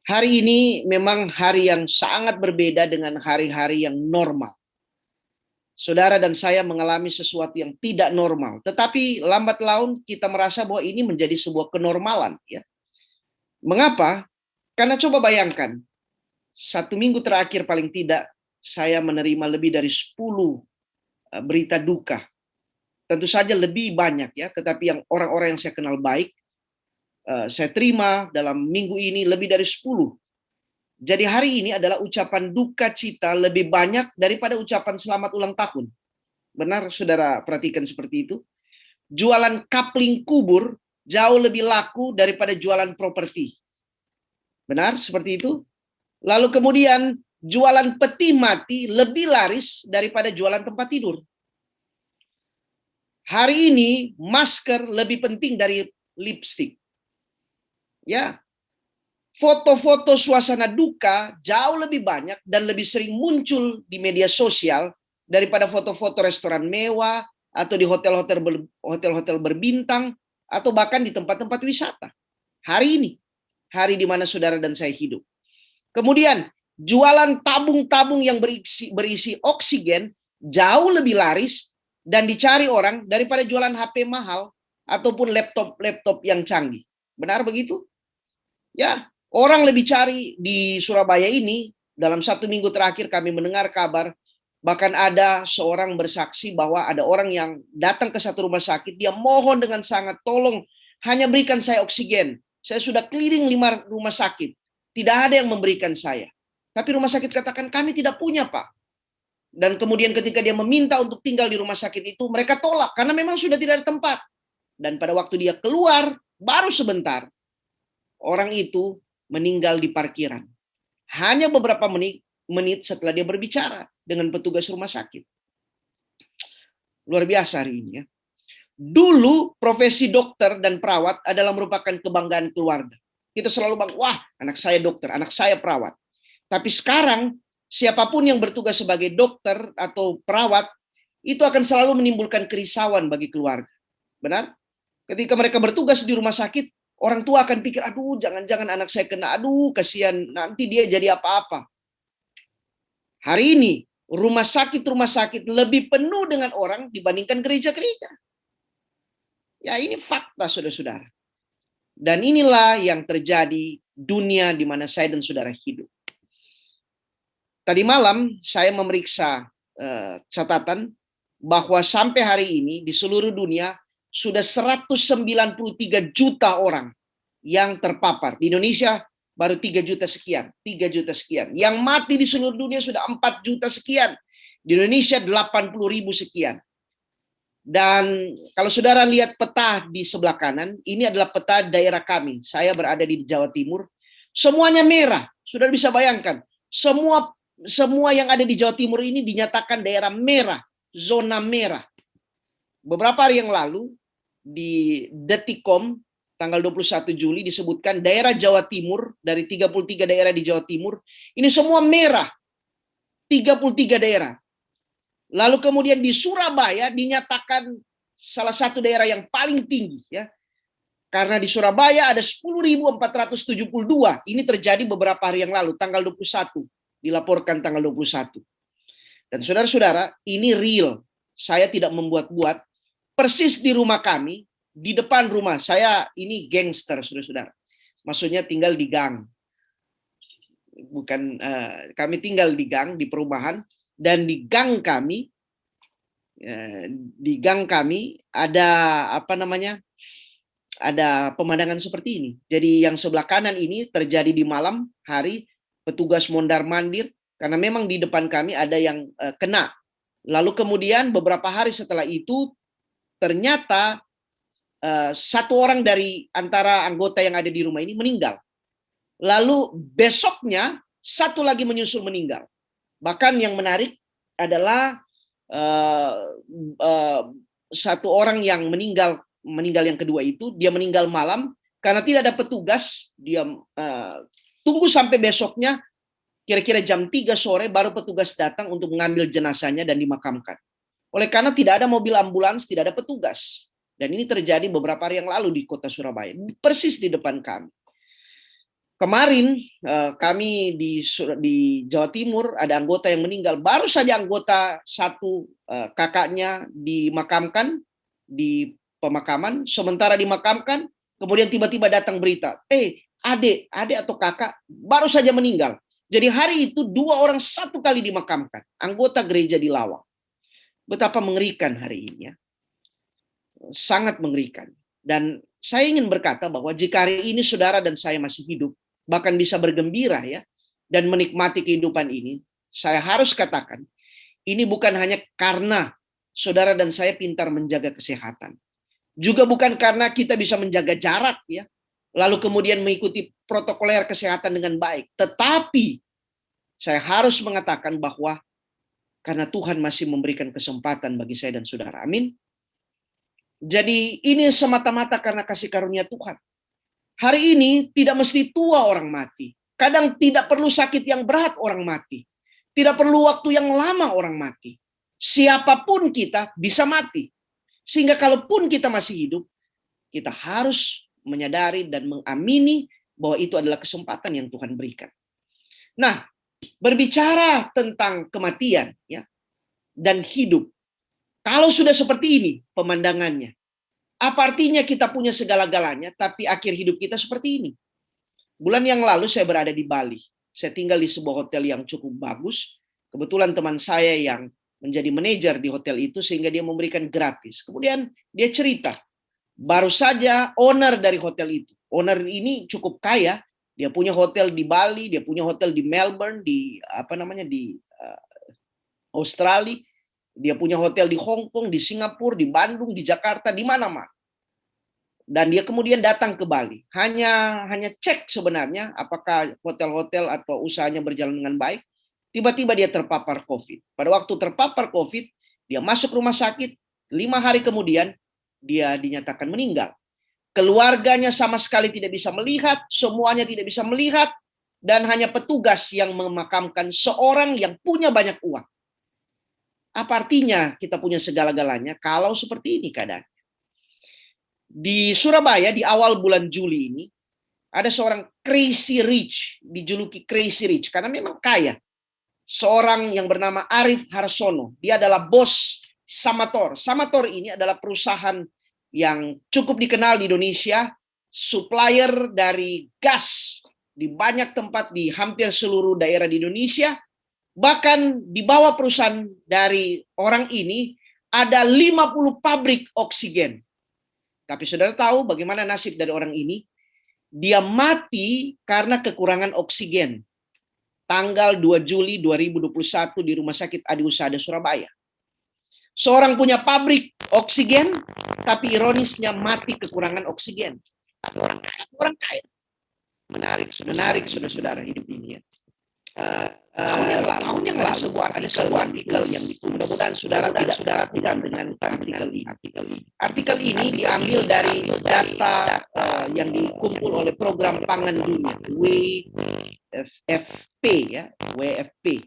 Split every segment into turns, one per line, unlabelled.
Hari ini memang hari yang sangat berbeda dengan hari-hari yang normal. Saudara dan saya mengalami sesuatu yang tidak normal, tetapi lambat laun kita merasa bahwa ini menjadi sebuah kenormalan. Ya. Mengapa? Karena coba bayangkan, 1 minggu terakhir paling tidak saya menerima lebih dari 10 berita duka. Tentu saja lebih banyak ya, tetapi yang orang-orang yang saya kenal baik, saya terima dalam minggu ini lebih dari 10. Jadi hari ini adalah ucapan duka cita lebih banyak daripada ucapan selamat ulang tahun. Benar saudara perhatikan seperti itu? Jualan kapling kubur jauh lebih laku daripada jualan properti. Benar seperti itu? Lalu kemudian jualan peti mati lebih laris daripada jualan tempat tidur. Hari ini masker lebih penting dari lipstik. Ya, foto-foto suasana duka jauh lebih banyak dan lebih sering muncul di media sosial daripada foto-foto restoran mewah atau di hotel-hotel berbintang atau bahkan di tempat-tempat wisata. Hari ini, hari di mana saudara dan saya hidup. Kemudian, jualan tabung-tabung yang berisi oksigen jauh lebih laris dan dicari orang daripada jualan HP mahal ataupun laptop yang canggih. Benar begitu? Ya, orang lebih cari di Surabaya ini, dalam 1 minggu terakhir kami mendengar kabar, bahkan ada seorang bersaksi bahwa ada orang yang datang ke satu rumah sakit, dia mohon dengan sangat, tolong hanya berikan saya oksigen. Saya sudah keliling 5 rumah sakit, tidak ada yang memberikan saya. Tapi rumah sakit katakan, kami tidak punya Pak. Dan kemudian ketika dia meminta untuk tinggal di rumah sakit itu, mereka tolak karena memang sudah tidak ada tempat. Dan pada waktu dia keluar, baru sebentar, orang itu meninggal di parkiran. Hanya beberapa menit setelah dia berbicara dengan petugas rumah sakit. Luar biasa hari ini ya. Dulu profesi dokter dan perawat adalah merupakan kebanggaan keluarga. Kita selalu bangga, wah anak saya dokter, anak saya perawat. Tapi sekarang siapapun yang bertugas sebagai dokter atau perawat itu akan selalu menimbulkan kerisauan bagi keluarga. Benar? Ketika mereka bertugas di rumah sakit, orang tua akan pikir, aduh jangan-jangan anak saya kena, aduh kasihan nanti dia jadi apa-apa. Hari ini rumah sakit lebih penuh dengan orang dibandingkan gereja-gereja. Ya ini fakta saudara-saudara. Dan inilah yang terjadi dunia di mana saya dan saudara hidup. Tadi malam saya memeriksa catatan bahwa sampai hari ini di seluruh dunia sudah 193 juta orang yang terpapar. Di Indonesia baru 3 juta sekian. Yang mati di seluruh dunia sudah 4 juta sekian. Di Indonesia 80.000 sekian. Dan kalau saudara lihat peta di sebelah kanan, ini adalah peta daerah kami. Saya berada di Jawa Timur. Semuanya merah. Saudara bisa bayangkan. Semua yang ada di Jawa Timur ini dinyatakan daerah merah, zona merah. Beberapa hari yang lalu di Detikom tanggal 21 Juli disebutkan daerah Jawa Timur dari 33 daerah di Jawa Timur ini semua merah. 33 daerah. Lalu kemudian di Surabaya dinyatakan salah satu daerah yang paling tinggi ya. Karena di Surabaya ada 10.472. Ini terjadi beberapa hari yang lalu tanggal 21. Dilaporkan tanggal 21. Dan saudara-saudara, ini real. Saya tidak membuat-buat. Persis di rumah kami, di depan rumah. Saya ini gangster, saudara-saudara. Maksudnya tinggal di gang. Bukan, kami tinggal di gang, di perumahan. Dan di gang kami ada ada pemandangan seperti ini. Jadi yang sebelah kanan ini terjadi di malam hari. Petugas mondar-mandir karena memang di depan kami ada yang kena. Lalu kemudian beberapa hari setelah itu ternyata satu orang dari antara anggota yang ada di rumah ini meninggal. Lalu besoknya satu lagi menyusul meninggal. Bahkan yang menarik adalah satu orang yang meninggal yang kedua itu, dia meninggal malam karena tidak ada petugas. Dia tunggu sampai besoknya, kira-kira jam 3 sore baru petugas datang untuk mengambil jenazahnya dan dimakamkan. Oleh karena tidak ada mobil ambulans, tidak ada petugas. Dan ini terjadi beberapa hari yang lalu di kota Surabaya, persis di depan kami. Kemarin kami di Jawa Timur ada anggota yang meninggal. Baru saja anggota satu kakaknya dimakamkan di pemakaman. Sementara dimakamkan, kemudian tiba-tiba datang berita, adik atau kakak baru saja meninggal. Jadi hari itu 2 orang satu kali dimakamkan. Anggota gereja di Lawang. Betapa mengerikan hari ini ya. Sangat mengerikan. Dan saya ingin berkata bahwa jika hari ini saudara dan saya masih hidup, bahkan bisa bergembira ya, dan menikmati kehidupan ini, saya harus katakan, ini bukan hanya karena saudara dan saya pintar menjaga kesehatan. Juga bukan karena kita bisa menjaga jarak ya, lalu kemudian mengikuti protokoler kesehatan dengan baik. Tetapi saya harus mengatakan bahwa karena Tuhan masih memberikan kesempatan bagi saya dan saudara. Amin. Jadi ini semata-mata karena kasih karunia Tuhan. Hari ini tidak mesti tua orang mati. Kadang tidak perlu sakit yang berat orang mati. Tidak perlu waktu yang lama orang mati. Siapapun kita bisa mati. Sehingga kalaupun kita masih hidup, kita harus menyadari dan mengamini bahwa itu adalah kesempatan yang Tuhan berikan. Nah, berbicara tentang kematian ya, dan hidup. Kalau sudah seperti ini pemandangannya, apa artinya kita punya segala-galanya, tapi akhir hidup kita seperti ini? Bulan yang lalu saya berada di Bali. Saya tinggal di sebuah hotel yang cukup bagus. Kebetulan teman saya yang menjadi manajer di hotel itu, sehingga dia memberikan gratis. Kemudian dia cerita, baru saja owner dari hotel itu. Owner ini cukup kaya. Dia punya hotel di Bali, dia punya hotel di Melbourne, di Australia. Dia punya hotel di Hong Kong, di Singapura, di Bandung, di Jakarta, di mana-mana. Dan dia kemudian datang ke Bali. Hanya cek sebenarnya apakah hotel-hotel atau usahanya berjalan dengan baik. Tiba-tiba dia terpapar COVID. Pada waktu terpapar COVID, dia masuk rumah sakit. 5 hari kemudian, dia dinyatakan meninggal. Keluarganya sama sekali tidak bisa melihat, semuanya tidak bisa melihat, dan hanya petugas yang memakamkan seorang yang punya banyak uang. Apa artinya kita punya segala-galanya kalau seperti ini keadaan? Di Surabaya di awal bulan Juli ini ada seorang crazy rich, dijuluki crazy rich karena memang kaya. Seorang yang bernama Arif Harsono. Dia adalah bos Samator. Samator ini adalah perusahaan yang cukup dikenal di Indonesia, supplier dari gas di banyak tempat di hampir seluruh daerah di Indonesia. Bahkan di bawah perusahaan dari orang ini ada 50 pabrik oksigen. Tapi saudara tahu bagaimana nasib dari orang ini? Dia mati karena kekurangan oksigen. Tanggal 2 Juli 2021 di Rumah Sakit Adi Husada Surabaya. Seorang punya pabrik oksigen, tapi ironisnya mati kekurangan oksigen. Orang kaya. Menarik, saudara-saudara hidup ini ya. Tahun yang lalu ada sebuah artikel yang mudah-mudahan saudara tidak dengan artikel ini. Artikel ini diambil dari data yang dikumpul oleh Program Pangan Dunia WFP ya, WFP.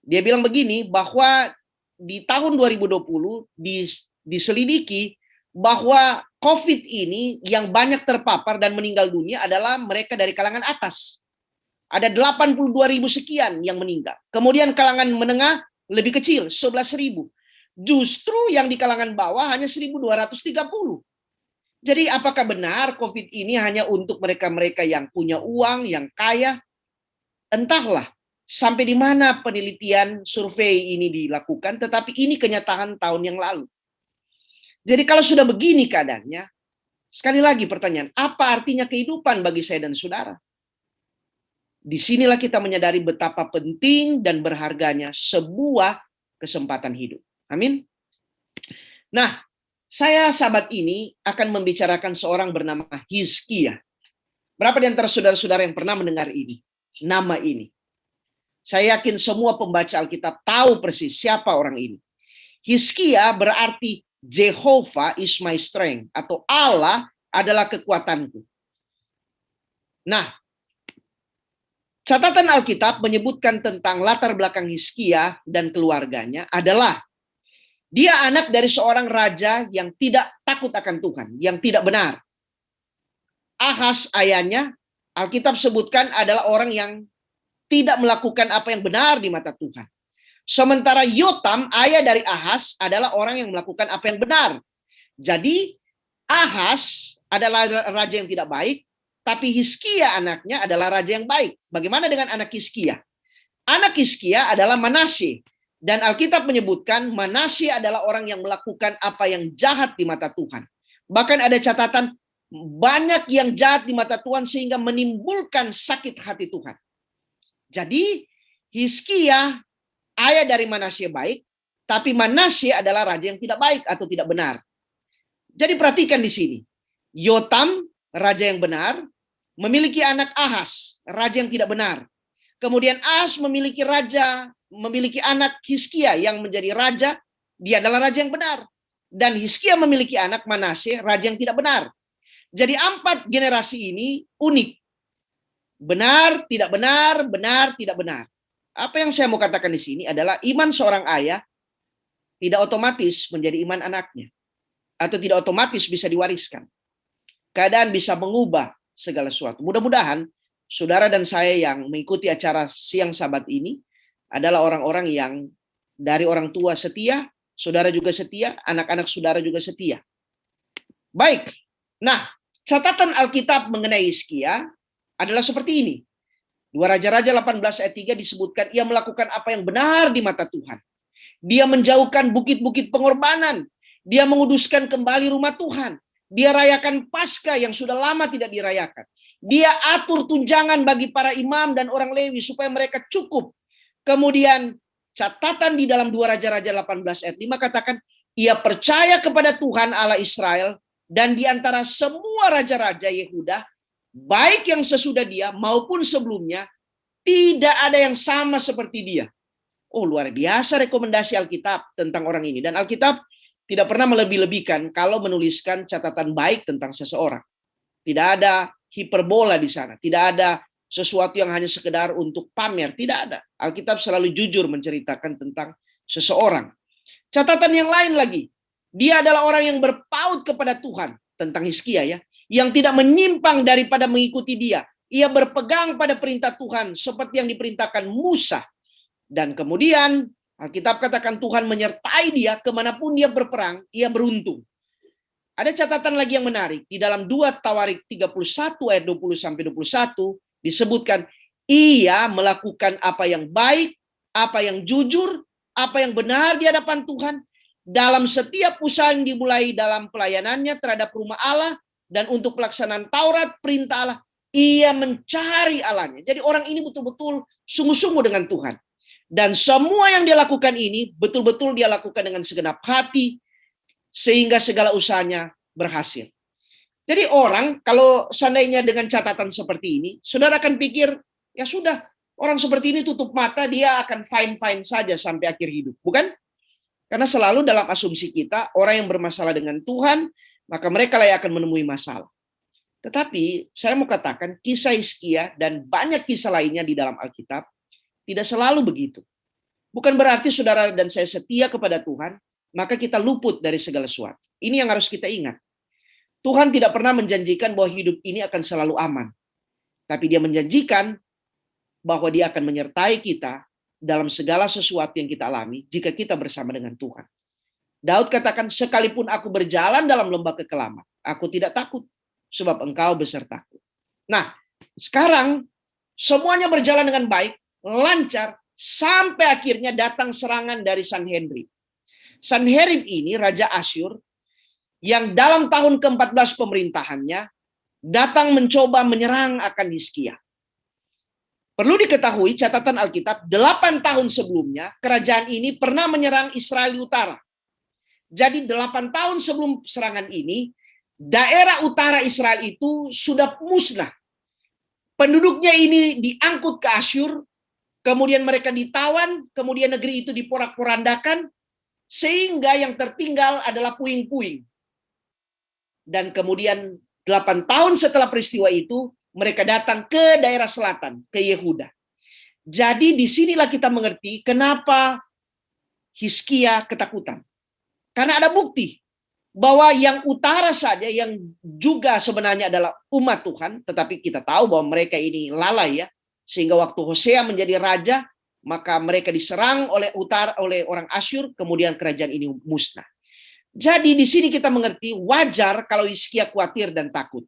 Dia bilang begini bahwa di tahun 2020 diselidiki bahwa COVID ini yang banyak terpapar dan meninggal dunia adalah mereka dari kalangan atas. Ada 82.000 sekian yang meninggal. Kemudian kalangan menengah lebih kecil, 11.000. Justru yang di kalangan bawah hanya 1.230. Jadi apakah benar COVID ini hanya untuk mereka-mereka yang punya uang, yang kaya? Entahlah sampai di mana penelitian survei ini dilakukan, tetapi ini kenyataan tahun yang lalu. Jadi kalau sudah begini keadaannya, sekali lagi pertanyaan, apa artinya kehidupan bagi saya dan saudara? Disinilah kita menyadari betapa penting dan berharganya sebuah kesempatan hidup. Amin. Nah, saya sahabat ini akan membicarakan seorang bernama Hizkia. Berapa di antara saudara-saudara yang pernah mendengar ini? Nama ini. Saya yakin semua pembaca Alkitab tahu persis siapa orang ini. Hizkia berarti Jehovah is my strength, atau Allah adalah kekuatanku. Nah, catatan Alkitab menyebutkan tentang latar belakang Hizkia dan keluarganya adalah dia anak dari seorang raja yang tidak takut akan Tuhan, yang tidak benar. Ahaz ayahnya Alkitab sebutkan adalah orang yang tidak melakukan apa yang benar di mata Tuhan. Sementara Yotam, ayah dari Ahaz, adalah orang yang melakukan apa yang benar. Jadi Ahaz adalah raja yang tidak baik, tapi Hizkia anaknya adalah raja yang baik. Bagaimana dengan anak Hizkia? Anak Hizkia adalah Manasye. Dan Alkitab menyebutkan Manasye adalah orang yang melakukan apa yang jahat di mata Tuhan. Bahkan ada catatan banyak yang jahat di mata Tuhan sehingga menimbulkan sakit hati Tuhan. Jadi Hizkia ayah dari Manasye baik, tapi Manasye adalah raja yang tidak baik atau tidak benar. Jadi perhatikan di sini. Yotam, raja yang benar, memiliki anak Ahaz, raja yang tidak benar. Kemudian Ahaz memiliki anak Hizkia yang menjadi raja, dia adalah raja yang benar. Dan Hizkia memiliki anak Manasye, raja yang tidak benar. Jadi 4 generasi ini unik. Benar, tidak benar, benar, tidak benar. Apa yang saya mau katakan di sini adalah iman seorang ayah tidak otomatis menjadi iman anaknya. Atau tidak otomatis bisa diwariskan. Keadaan bisa mengubah segala sesuatu. Mudah-mudahan saudara dan saya yang mengikuti acara siang Sabat ini adalah orang-orang yang dari orang tua setia, saudara juga setia, anak-anak saudara juga setia. Baik, nah catatan Alkitab mengenai Hizkia adalah seperti ini. 2 Raja-Raja 18 ayat 3 disebutkan ia melakukan apa yang benar di mata Tuhan. Dia menjauhkan bukit-bukit pengorbanan. Dia menguduskan kembali rumah Tuhan. Dia rayakan Paskah yang sudah lama tidak dirayakan. Dia atur tunjangan bagi para imam dan orang Lewi supaya mereka cukup. Kemudian catatan di dalam 2 Raja-Raja 18 ayat 5 katakan, ia percaya kepada Tuhan Allah Israel dan di antara semua raja-raja Yehuda, baik yang sesudah dia maupun sebelumnya, tidak ada yang sama seperti dia. Oh, luar biasa rekomendasi Alkitab tentang orang ini. Dan Alkitab tidak pernah melebih-lebihkan kalau menuliskan catatan baik tentang seseorang. Tidak ada hiperbola di sana. Tidak ada sesuatu yang hanya sekedar untuk pamer. Tidak ada. Alkitab selalu jujur menceritakan tentang seseorang. Catatan yang lain lagi. Dia adalah orang yang berpaut kepada Tuhan. Tentang Hizkia ya. Yang tidak menyimpang daripada mengikuti dia. Ia berpegang pada perintah Tuhan seperti yang diperintahkan Musa. Dan kemudian Alkitab katakan Tuhan menyertai dia kemanapun dia berperang, ia beruntung. Ada catatan lagi yang menarik. Di dalam 2 Tawarik 31 ayat 20-21 disebutkan ia melakukan apa yang baik, apa yang jujur, apa yang benar di hadapan Tuhan. Dalam setiap usaha yang dimulai dalam pelayanannya terhadap rumah Allah dan untuk pelaksanaan Taurat, perintah Allah, ia mencari Allahnya. Jadi orang ini betul-betul sungguh-sungguh dengan Tuhan. Dan semua yang dia lakukan ini betul-betul dia lakukan dengan segenap hati sehingga segala usahanya berhasil. Jadi orang kalau seandainya dengan catatan seperti ini, saudara akan pikir ya sudah, orang seperti ini tutup mata dia akan fine-fine saja sampai akhir hidup, bukan? Karena selalu dalam asumsi kita orang yang bermasalah dengan Tuhan, maka mereka lah yang akan menemui masalah. Tetapi saya mau katakan kisah Hizkia dan banyak kisah lainnya di dalam Alkitab tidak selalu begitu. Bukan berarti saudara dan saya setia kepada Tuhan, maka kita luput dari segala sesuatu. Ini yang harus kita ingat. Tuhan tidak pernah menjanjikan bahwa hidup ini akan selalu aman. Tapi dia menjanjikan bahwa dia akan menyertai kita dalam segala sesuatu yang kita alami jika kita bersama dengan Tuhan. Daud katakan, sekalipun aku berjalan dalam lembah kekelaman, aku tidak takut, sebab engkau besertaku. Nah, sekarang semuanya berjalan dengan baik, lancar, sampai akhirnya datang serangan dari Sanherib. Sanherib ini Raja Asyur yang dalam tahun ke-14 pemerintahannya datang mencoba menyerang akan Hizkia. Perlu diketahui catatan Alkitab, 8 tahun sebelumnya kerajaan ini pernah menyerang Israel Utara. Jadi 8 tahun sebelum serangan ini, daerah utara Israel itu sudah musnah. Penduduknya ini diangkut ke Asyur, kemudian mereka ditawan, kemudian negeri itu diporak-porandakan, sehingga yang tertinggal adalah puing-puing. Dan kemudian 8 tahun setelah peristiwa itu, mereka datang ke daerah selatan, ke Yehuda. Jadi disinilah kita mengerti kenapa Hizkia ketakutan. Karena ada bukti. bahwa yang utara saja yang juga sebenarnya adalah umat Tuhan, tetapi kita tahu bahwa mereka ini lalai ya, sehingga waktu Hosea menjadi raja, maka mereka diserang oleh orang Asyur, kemudian kerajaan ini musnah. Jadi di sini kita mengerti wajar kalau Hizkia khawatir dan takut.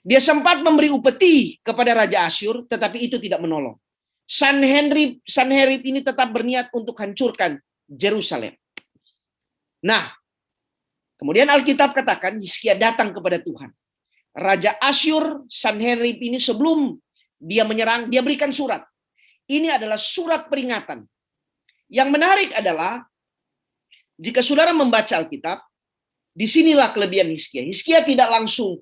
Dia sempat memberi upeti kepada Raja Asyur, tetapi itu tidak menolong. Sanherib ini tetap berniat untuk hancurkan Yerusalem. Nah, kemudian Alkitab katakan Hizkia datang kepada Tuhan. Raja Asyur, Sanherib ini sebelum dia menyerang, dia berikan surat. Ini adalah surat peringatan. Yang menarik adalah jika saudara membaca Alkitab, disinilah kelebihan Hizkia. Hizkia tidak langsung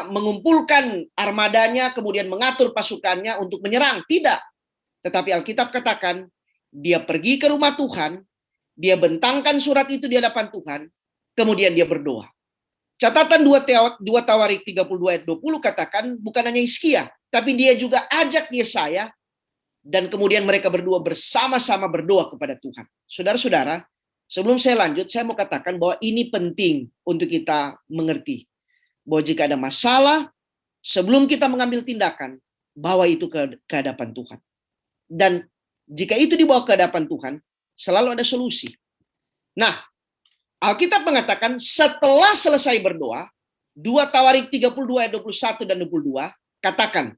mengumpulkan armadanya, kemudian mengatur pasukannya untuk menyerang. Tidak. Tetapi Alkitab katakan, dia pergi ke rumah Tuhan, dia bentangkan surat itu di hadapan Tuhan, kemudian dia berdoa. Catatan 2 Tawarik 32 ayat 20 katakan, bukan hanya Hizkia, tapi dia juga ajak Yesaya, dan kemudian mereka berdua bersama-sama berdoa kepada Tuhan. Saudara-saudara, sebelum saya lanjut, saya mau katakan bahwa ini penting untuk kita mengerti. Bahwa jika ada masalah, sebelum kita mengambil tindakan, bawa itu ke hadapan Tuhan. Dan jika itu dibawa ke hadapan Tuhan, selalu ada solusi. Nah, Alkitab mengatakan setelah selesai berdoa, 2 Tawarik 32 ayat 21 dan 22, katakan,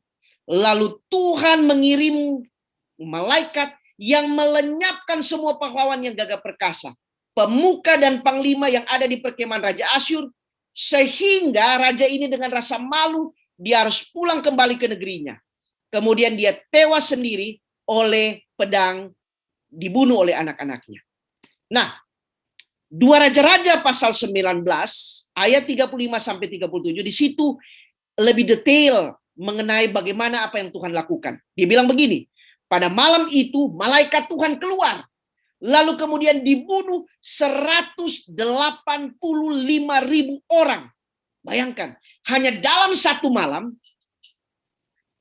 lalu Tuhan mengirim malaikat yang melenyapkan semua pahlawan yang gagah perkasa, pemuka dan panglima yang ada di perkemahan Raja Asyur, sehingga raja ini dengan rasa malu, dia harus pulang kembali ke negerinya. Kemudian dia tewas sendiri oleh pedang, dibunuh oleh anak-anaknya. Nah, 2 Raja-Raja pasal 19 ayat 35 sampai 37, di situ lebih detail mengenai bagaimana apa yang Tuhan lakukan. Dia bilang begini, pada malam itu malaikat Tuhan keluar, lalu kemudian dibunuh 185.000 orang. Bayangkan, hanya dalam satu malam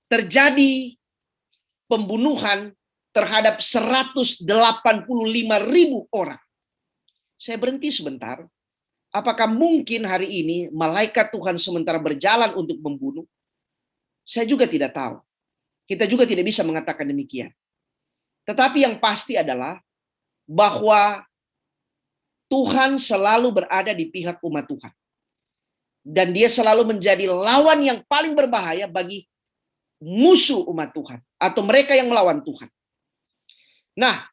terjadi pembunuhan terhadap 185.000 orang. Saya berhenti sebentar. Apakah mungkin hari ini malaikat Tuhan sementara berjalan untuk membunuh? Saya juga tidak tahu. Kita juga tidak bisa mengatakan demikian. Tetapi yang pasti adalah bahwa Tuhan selalu berada di pihak umat Tuhan. Dan dia selalu menjadi lawan yang paling berbahaya bagi musuh umat Tuhan. Atau mereka yang melawan Tuhan. Nah,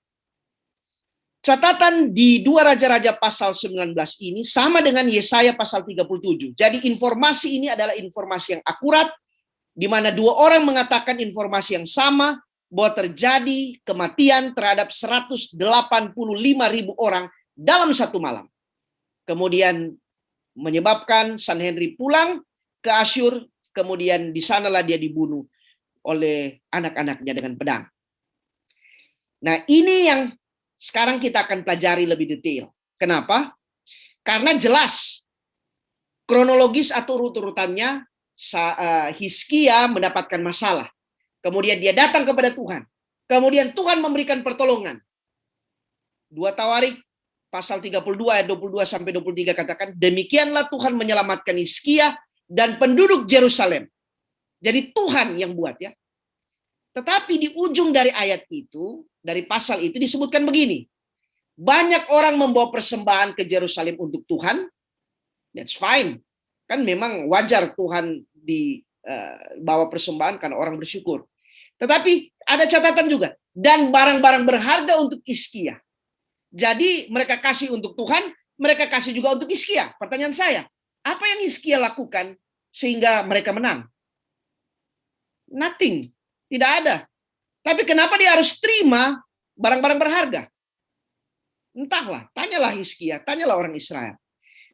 catatan di 2 Raja-Raja pasal 19 ini sama dengan Yesaya pasal 37. Jadi informasi ini adalah informasi yang akurat, di mana dua orang mengatakan informasi yang sama, bahwa terjadi kematian terhadap 185.000 orang dalam satu malam. Kemudian menyebabkan Sanherib pulang ke Asyur, kemudian di sanalah dia dibunuh oleh anak-anaknya dengan pedang. Nah, ini yang sekarang kita akan pelajari lebih detail. Kenapa? Karena jelas kronologis atau urut-urutannya Hizkia mendapatkan masalah. Kemudian dia datang kepada Tuhan. Kemudian Tuhan memberikan pertolongan. 2 Tawarik pasal 32 ayat 22 sampai 23 katakan, demikianlah Tuhan menyelamatkan Hizkia dan penduduk Yerusalem. Jadi Tuhan yang buat ya. Tetapi di ujung dari ayat itu, dari pasal itu disebutkan begini. Banyak orang membawa persembahan ke Yerusalem untuk Tuhan. That's fine. Kan memang wajar Tuhan dibawa persembahan karena orang bersyukur. Tetapi ada catatan juga. Dan barang-barang berharga untuk Hizkia. Jadi mereka kasih untuk Tuhan, mereka kasih juga untuk Hizkia. Pertanyaan saya, apa yang Hizkia lakukan sehingga mereka menang? Nothing. Tidak ada. Tapi kenapa dia harus terima barang-barang berharga? Entahlah, tanyalah Hizkia, tanyalah orang Israel.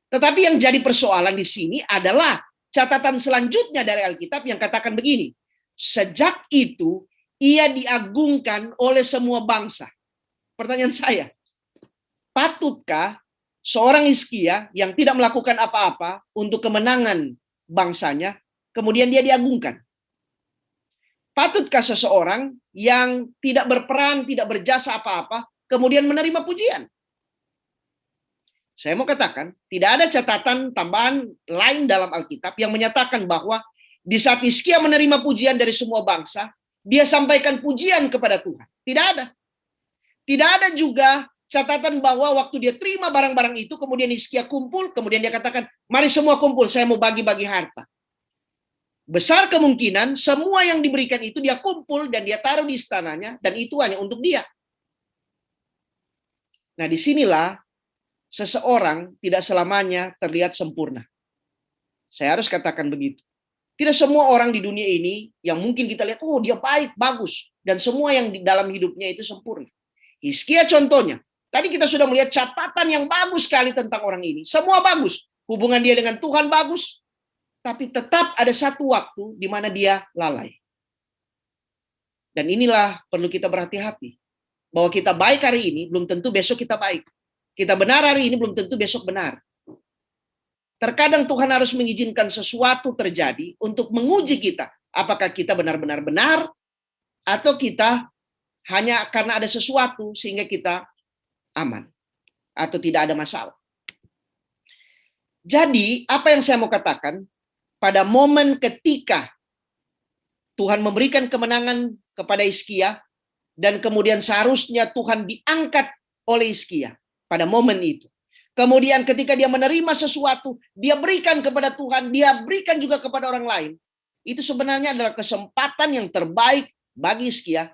Tetapi yang jadi persoalan di sini adalah catatan selanjutnya dari Alkitab yang katakan begini. Sejak itu ia diagungkan oleh semua bangsa. Pertanyaan saya, patutkah seorang Hizkia yang tidak melakukan apa-apa untuk kemenangan bangsanya, kemudian dia diagungkan? Patutkah seseorang yang tidak berperan, tidak berjasa apa-apa, kemudian menerima pujian? Saya mau katakan, tidak ada catatan tambahan lain dalam Alkitab yang menyatakan bahwa di saat Hizkia menerima pujian dari semua bangsa, dia sampaikan pujian kepada Tuhan. Tidak ada. Tidak ada juga catatan bahwa waktu dia terima barang-barang itu, kemudian Hizkia kumpul, kemudian dia katakan, mari semua kumpul, saya mau bagi-bagi harta. Besar kemungkinan semua yang diberikan itu dia kumpul dan dia taruh di istananya, dan itu hanya untuk dia. Nah, disinilah seseorang tidak selamanya terlihat sempurna. Saya harus katakan begitu. Tidak semua orang di dunia ini yang mungkin kita lihat, oh dia baik, bagus. Dan semua yang di dalam hidupnya itu sempurna. Hizkia contohnya. Tadi kita sudah melihat catatan yang bagus sekali tentang orang ini. Semua bagus. Hubungan dia dengan Tuhan bagus. Tapi tetap ada satu waktu di mana dia lalai. Dan inilah perlu kita berhati-hati. Bahwa kita baik hari ini, belum tentu besok kita baik. Kita benar hari ini belum tentu besok benar. Terkadang Tuhan harus mengizinkan sesuatu terjadi untuk menguji kita. Apakah kita benar-benar benar atau kita hanya karena ada sesuatu sehingga kita aman atau tidak ada masalah. Jadi, apa yang saya mau katakan, pada momen ketika Tuhan memberikan kemenangan kepada Hizkia dan kemudian seharusnya Tuhan diangkat oleh Hizkia. Pada momen itu. Kemudian ketika dia menerima sesuatu, dia berikan kepada Tuhan, dia berikan juga kepada orang lain. Itu sebenarnya adalah kesempatan yang terbaik bagi Hizkia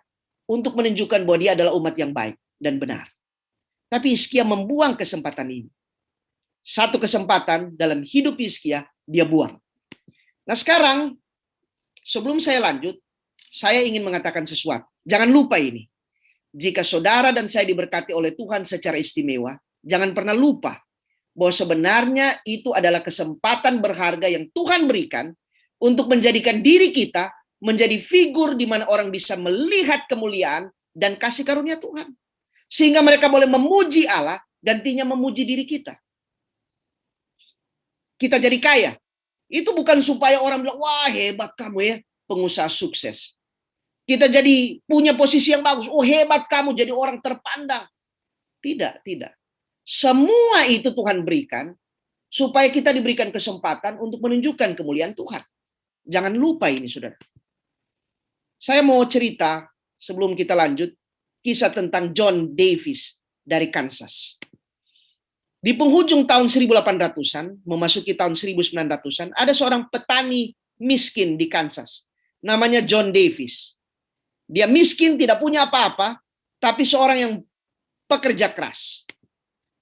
untuk menunjukkan bahwa dia adalah umat yang baik dan benar. Tapi Hizkia membuang kesempatan ini. Satu kesempatan dalam hidup Hizkia, dia buang. Nah sekarang, sebelum saya lanjut, saya ingin mengatakan sesuatu. Jangan lupa ini. Jika saudara dan saya diberkati oleh Tuhan secara istimewa, jangan pernah lupa bahwa sebenarnya itu adalah kesempatan berharga yang Tuhan berikan untuk menjadikan diri kita menjadi figur di mana orang bisa melihat kemuliaan dan kasih karunia Tuhan. Sehingga mereka boleh memuji Allah, gantinya memuji diri kita. Kita jadi kaya. Itu bukan supaya orang bilang, wah hebat kamu ya, pengusaha sukses. Kita jadi punya posisi yang bagus. Oh hebat kamu jadi orang terpandang. Tidak, tidak. Semua itu Tuhan berikan supaya kita diberikan kesempatan untuk menunjukkan kemuliaan Tuhan. Jangan lupa ini, saudara. Saya mau cerita sebelum kita lanjut kisah tentang John Davis dari Kansas. Di penghujung tahun 1800-an, memasuki tahun 1900-an, ada seorang petani miskin di Kansas. Namanya John Davis. Dia miskin, tidak punya apa-apa, tapi seorang yang pekerja keras.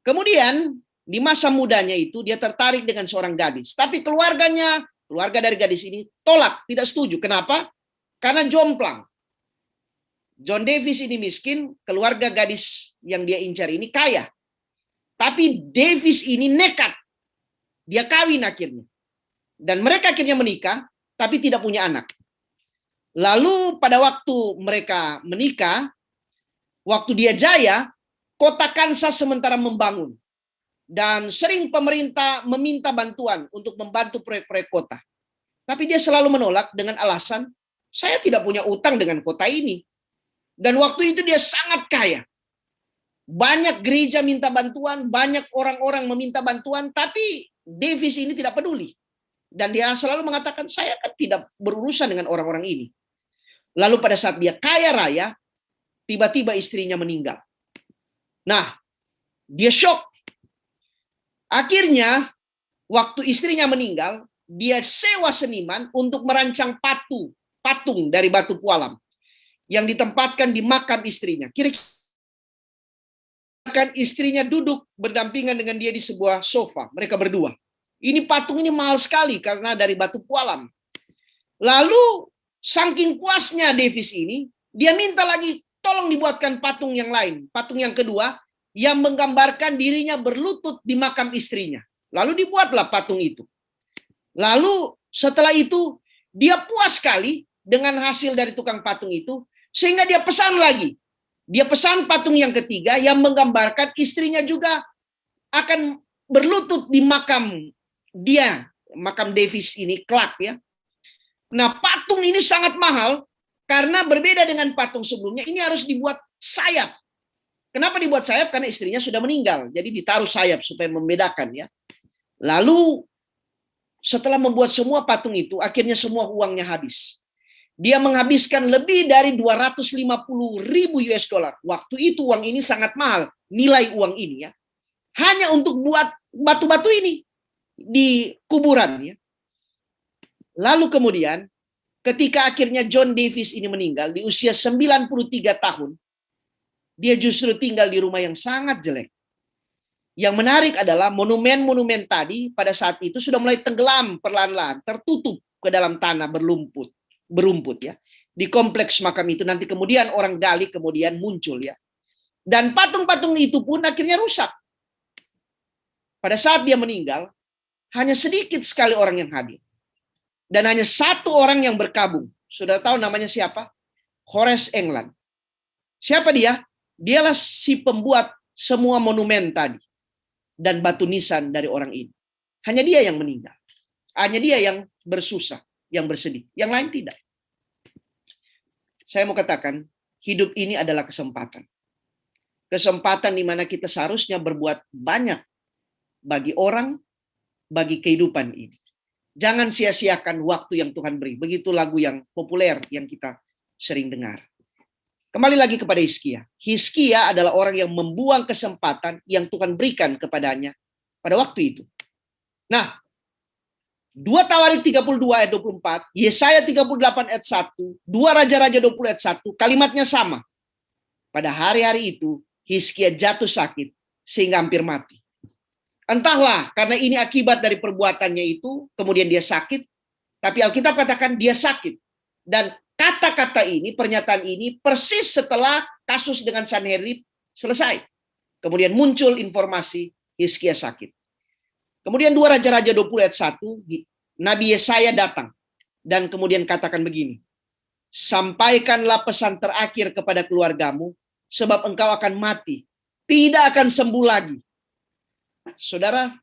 Kemudian, di masa mudanya itu, dia tertarik dengan seorang gadis. Tapi keluarga dari gadis ini tolak, tidak setuju. Kenapa? Karena jomplang. John Davis ini miskin, keluarga gadis yang dia incar ini kaya. Tapi Davis ini nekat. Dia kawin akhirnya. Dan mereka akhirnya menikah, tapi tidak punya anak. Lalu pada waktu mereka menikah, waktu dia jaya, kota Kansas sementara membangun. Dan sering pemerintah meminta bantuan untuk membantu proyek-proyek kota. Tapi dia selalu menolak dengan alasan, saya tidak punya utang dengan kota ini. Dan waktu itu dia sangat kaya. Banyak gereja minta bantuan, banyak orang-orang meminta bantuan, tapi Davis ini tidak peduli. Dan dia selalu mengatakan, saya kan tidak berurusan dengan orang-orang ini. Lalu pada saat dia kaya raya, tiba-tiba istrinya meninggal. Nah, dia shock. Akhirnya, waktu istrinya meninggal, dia sewa seniman untuk merancang patung dari batu pualam yang ditempatkan di makam istrinya. Kira-kira istrinya duduk berdampingan dengan dia di sebuah sofa, mereka berdua. Ini patung ini mahal sekali karena dari batu pualam. Lalu saking puasnya Davis ini, dia minta lagi tolong dibuatkan patung yang lain, patung yang kedua yang menggambarkan dirinya berlutut di makam istrinya. Lalu dibuatlah patung itu. Lalu setelah itu dia puas sekali dengan hasil dari tukang patung itu, sehingga dia pesan lagi. Dia pesan patung yang ketiga yang menggambarkan istrinya juga akan berlutut di makam dia, makam Davis ini kelak ya. Nah, patung ini sangat mahal karena berbeda dengan patung sebelumnya. Ini harus dibuat sayap. Kenapa dibuat sayap? Karena istrinya sudah meninggal. Jadi ditaruh sayap supaya membedakan ya. Lalu setelah membuat semua patung itu, akhirnya semua uangnya habis. Dia menghabiskan lebih dari 250.000 US dollar. Waktu itu uang ini sangat mahal. Nilai uang ini ya. Hanya untuk buat batu-batu ini di kuburan ya. Lalu kemudian ketika akhirnya John Davis ini meninggal di usia 93 tahun, dia justru tinggal di rumah yang sangat jelek. Yang menarik adalah monumen-monumen tadi pada saat itu sudah mulai tenggelam perlahan-lahan, tertutup ke dalam tanah berumput ya. Di kompleks makam itu nanti kemudian orang gali kemudian muncul ya. Dan patung-patung itu pun akhirnya rusak. Pada saat dia meninggal, hanya sedikit sekali orang yang hadir. Dan hanya satu orang yang berkabung. Sudah tahu namanya siapa? Horace England. Siapa dia? Dialah si pembuat semua monumen tadi. Dan batu nisan dari orang ini. Hanya dia yang meninggal. Hanya dia yang bersusah, yang bersedih. Yang lain tidak. Saya mau katakan, hidup ini adalah kesempatan. Kesempatan di mana kita seharusnya berbuat banyak bagi orang, bagi kehidupan ini. Jangan sia-siakan waktu yang Tuhan beri. Begitu lagu yang populer yang kita sering dengar. Kembali lagi kepada Hizkia. Hizkia adalah orang yang membuang kesempatan yang Tuhan berikan kepadanya pada waktu itu. Nah, 2 Tawarik 32 ayat 24, Yesaya 38 ayat 1, 2 Raja-Raja 20 ayat 1, kalimatnya sama. Pada hari-hari itu, Hizkia jatuh sakit sehingga hampir mati. Entahlah, karena ini akibat dari perbuatannya itu, kemudian dia sakit, tapi Alkitab katakan dia sakit. Dan kata-kata ini, pernyataan ini persis setelah kasus dengan Sanherib selesai. Kemudian muncul informasi Hizkia sakit. Kemudian 2 Raja-Raja 20 ayat 1, Nabi Yesaya datang dan kemudian katakan begini, sampaikanlah pesan terakhir kepada keluargamu, sebab engkau akan mati, tidak akan sembuh lagi. Saudara,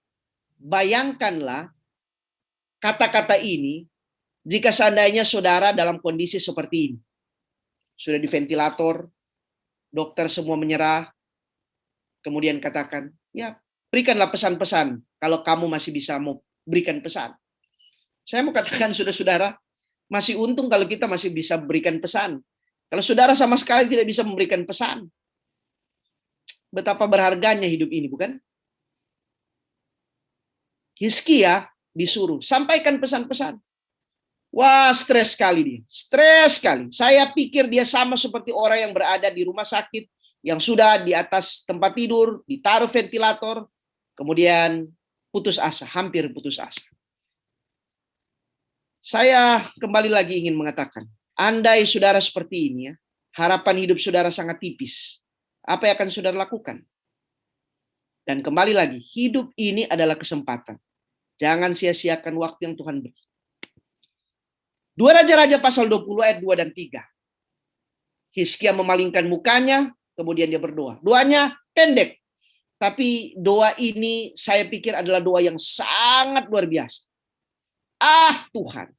bayangkanlah kata-kata ini jika seandainya saudara dalam kondisi seperti ini. Sudah di ventilator, dokter semua menyerah, kemudian katakan, ya berikanlah pesan-pesan kalau kamu masih bisa mau berikan pesan. Saya mau katakan saudara-saudara, masih untung kalau kita masih bisa berikan pesan. Kalau saudara sama sekali tidak bisa memberikan pesan, betapa berharganya hidup ini, bukan? Hizkia disuruh sampaikan pesan-pesan. Wah, stres sekali dia. Stres sekali. Saya pikir dia sama seperti orang yang berada di rumah sakit, yang sudah di atas tempat tidur, ditaruh ventilator, kemudian putus asa, hampir putus asa. Saya kembali lagi ingin mengatakan, andai saudara seperti ini ya, harapan hidup saudara sangat tipis. Apa yang akan saudara lakukan? Dan kembali lagi, hidup ini adalah kesempatan. Jangan sia-siakan waktu yang Tuhan beri. 2 Raja-Raja pasal 20 ayat 2 dan 3. Hizkia memalingkan mukanya, kemudian dia berdoa. Doanya pendek. Tapi doa ini saya pikir adalah doa yang sangat luar biasa. Ah Tuhan,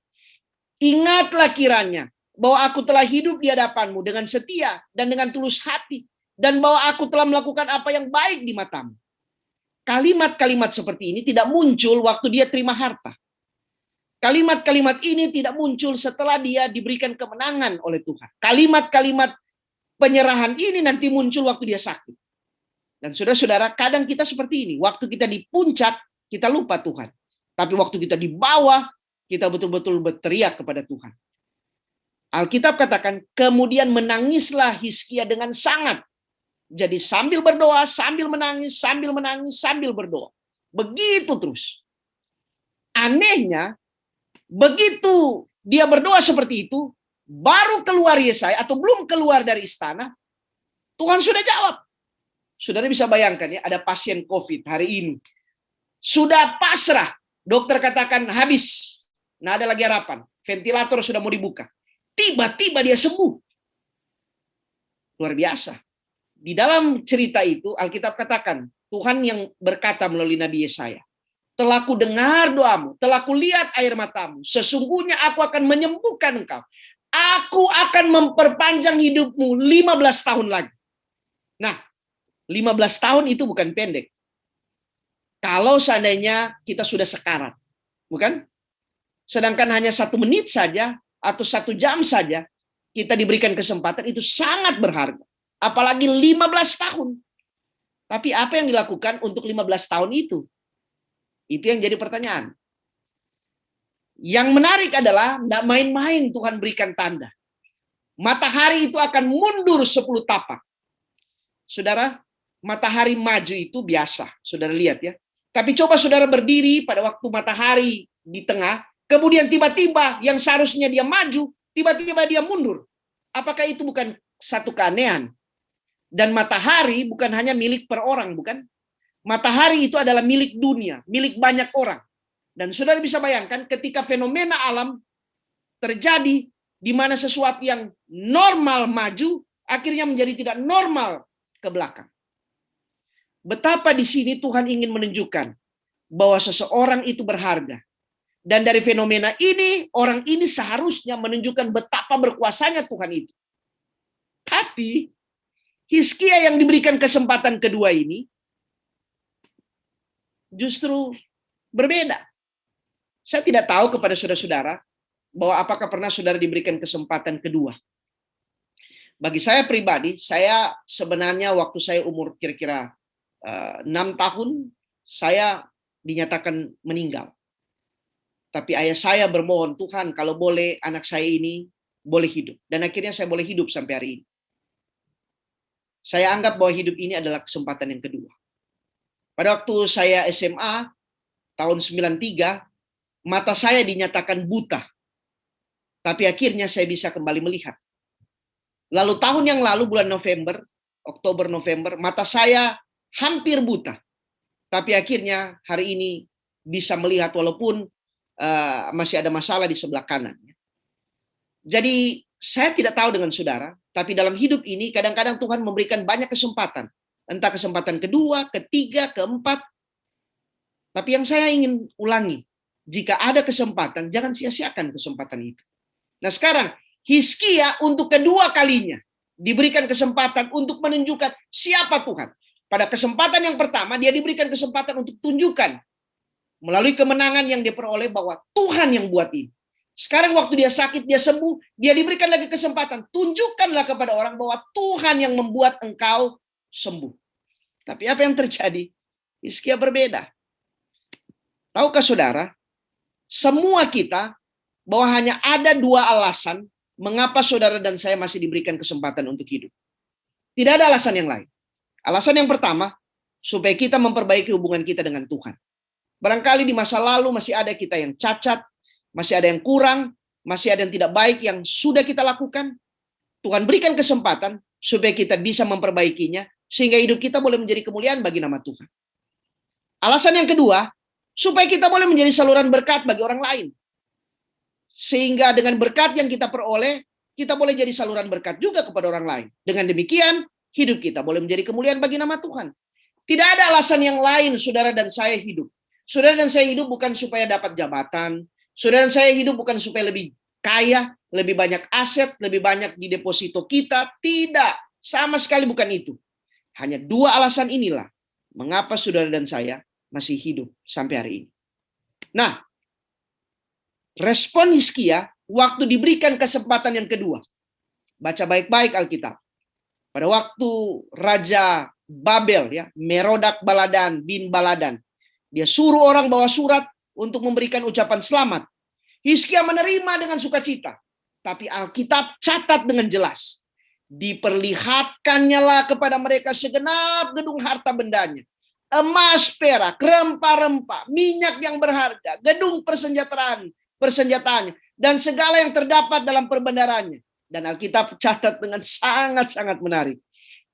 ingatlah kiranya bahwa aku telah hidup di hadapan-Mu dengan setia dan dengan tulus hati. Dan bahwa aku telah melakukan apa yang baik di mata-Mu. Kalimat-kalimat seperti ini tidak muncul waktu dia terima harta. Kalimat-kalimat ini tidak muncul setelah dia diberikan kemenangan oleh Tuhan. Kalimat-kalimat penyerahan ini nanti muncul waktu dia sakit. Dan saudara-saudara, kadang kita seperti ini. Waktu kita di puncak, kita lupa Tuhan. Tapi waktu kita di bawah, kita betul-betul berteriak kepada Tuhan. Alkitab katakan, kemudian menangislah Hizkia dengan sangat. Jadi sambil berdoa, sambil menangis, sambil menangis, sambil berdoa. Begitu terus. Anehnya, begitu dia berdoa seperti itu, baru keluar Yesaya atau belum keluar dari istana, Tuhan sudah jawab. Saudara bisa bayangkan ya, ada pasien COVID hari ini. Sudah pasrah. Dokter katakan habis. Nah, ada lagi harapan. Ventilator sudah mau dibuka. Tiba-tiba dia sembuh. Luar biasa. Di dalam cerita itu, Alkitab katakan, Tuhan yang berkata melalui Nabi Yesaya, telah ku dengar doamu, telah ku lihat air matamu, sesungguhnya aku akan menyembuhkan engkau. Aku akan memperpanjang hidupmu 15 tahun lagi. Nah, 15 tahun itu bukan pendek. Kalau seandainya kita sudah sekarat, bukan? Sedangkan hanya 1 menit saja atau 1 jam saja kita diberikan kesempatan, itu sangat berharga. Apalagi 15 tahun. Tapi apa yang dilakukan untuk 15 tahun itu? Itu yang jadi pertanyaan. Yang menarik adalah tidak main-main Tuhan berikan tanda. Matahari itu akan mundur 10 tapak. Saudara, matahari maju itu biasa. Saudara lihat ya. Tapi coba saudara berdiri pada waktu matahari di tengah, kemudian tiba-tiba yang seharusnya dia maju, tiba-tiba dia mundur. Apakah itu bukan satu keanehan? Dan matahari bukan hanya milik per orang, bukan? Matahari itu adalah milik dunia, milik banyak orang. Dan saudara bisa bayangkan ketika fenomena alam terjadi di mana sesuatu yang normal maju, akhirnya menjadi tidak normal ke belakang. Betapa di sini Tuhan ingin menunjukkan bahwa seseorang itu berharga. Dan dari fenomena ini, orang ini seharusnya menunjukkan betapa berkuasanya Tuhan itu. Tapi Hizkia yang diberikan kesempatan kedua ini justru berbeda. Saya tidak tahu kepada saudara-saudara bahwa apakah pernah saudara diberikan kesempatan kedua. Bagi saya pribadi, saya sebenarnya waktu saya umur kira-kira 6 tahun, saya dinyatakan meninggal. Tapi ayah saya bermohon, Tuhan kalau boleh anak saya ini boleh hidup. Dan akhirnya saya boleh hidup sampai hari ini. Saya anggap bahwa hidup ini adalah kesempatan yang kedua. Pada waktu saya SMA, tahun 93, mata saya dinyatakan buta. Tapi akhirnya saya bisa kembali melihat. Lalu tahun yang lalu, bulan November, Oktober-November, mata saya hampir buta. Tapi akhirnya hari ini bisa melihat walaupun masih ada masalah di sebelah kanan. Jadi saya tidak tahu dengan saudara, tapi dalam hidup ini kadang-kadang Tuhan memberikan banyak kesempatan. Entah kesempatan kedua, ketiga, keempat. Tapi yang saya ingin ulangi, jika ada kesempatan, jangan sia-siakan kesempatan itu. Nah sekarang, Hizkia untuk kedua kalinya diberikan kesempatan untuk menunjukkan siapa Tuhan. Pada kesempatan yang pertama, dia diberikan kesempatan untuk tunjukkan melalui kemenangan yang diperoleh bahwa Tuhan yang buat ini. Sekarang waktu dia sakit, dia sembuh, dia diberikan lagi kesempatan. Tunjukkanlah kepada orang bahwa Tuhan yang membuat engkau sembuh. Tapi apa yang terjadi? Hizkia berbeda. Tahukah saudara, semua kita bahwa hanya ada 2 alasan mengapa saudara dan saya masih diberikan kesempatan untuk hidup. Tidak ada alasan yang lain. Alasan yang pertama, supaya kita memperbaiki hubungan kita dengan Tuhan. Barangkali di masa lalu masih ada kita yang cacat, masih ada yang kurang, masih ada yang tidak baik yang sudah kita lakukan. Tuhan berikan kesempatan supaya kita bisa memperbaikinya, sehingga hidup kita boleh menjadi kemuliaan bagi nama Tuhan. Alasan yang kedua, supaya kita boleh menjadi saluran berkat bagi orang lain. Sehingga dengan berkat yang kita peroleh, kita boleh jadi saluran berkat juga kepada orang lain. Dengan demikian, hidup kita boleh menjadi kemuliaan bagi nama Tuhan. Tidak ada alasan yang lain saudara dan saya hidup. Saudara dan saya hidup bukan supaya dapat jabatan. Saudara dan saya hidup bukan supaya lebih kaya, lebih banyak aset, lebih banyak di deposito kita. Tidak, sama sekali bukan itu. Hanya 2 alasan inilah mengapa saudara dan saya masih hidup sampai hari ini. Nah, respon Hizkia waktu diberikan kesempatan yang kedua. Baca baik-baik Alkitab. Pada waktu Raja Babel, ya, Merodak Baladan bin Baladan, dia suruh orang bawa surat untuk memberikan ucapan selamat. Hizkia menerima dengan sukacita. Tapi Alkitab catat dengan jelas. Diperlihatkannya lah kepada mereka segenap gedung harta bendanya. Emas, perak, rempah-rempah, minyak yang berharga, gedung persenjataannya, dan segala yang terdapat dalam perbendaharanya. Dan Alkitab catat dengan sangat-sangat menarik.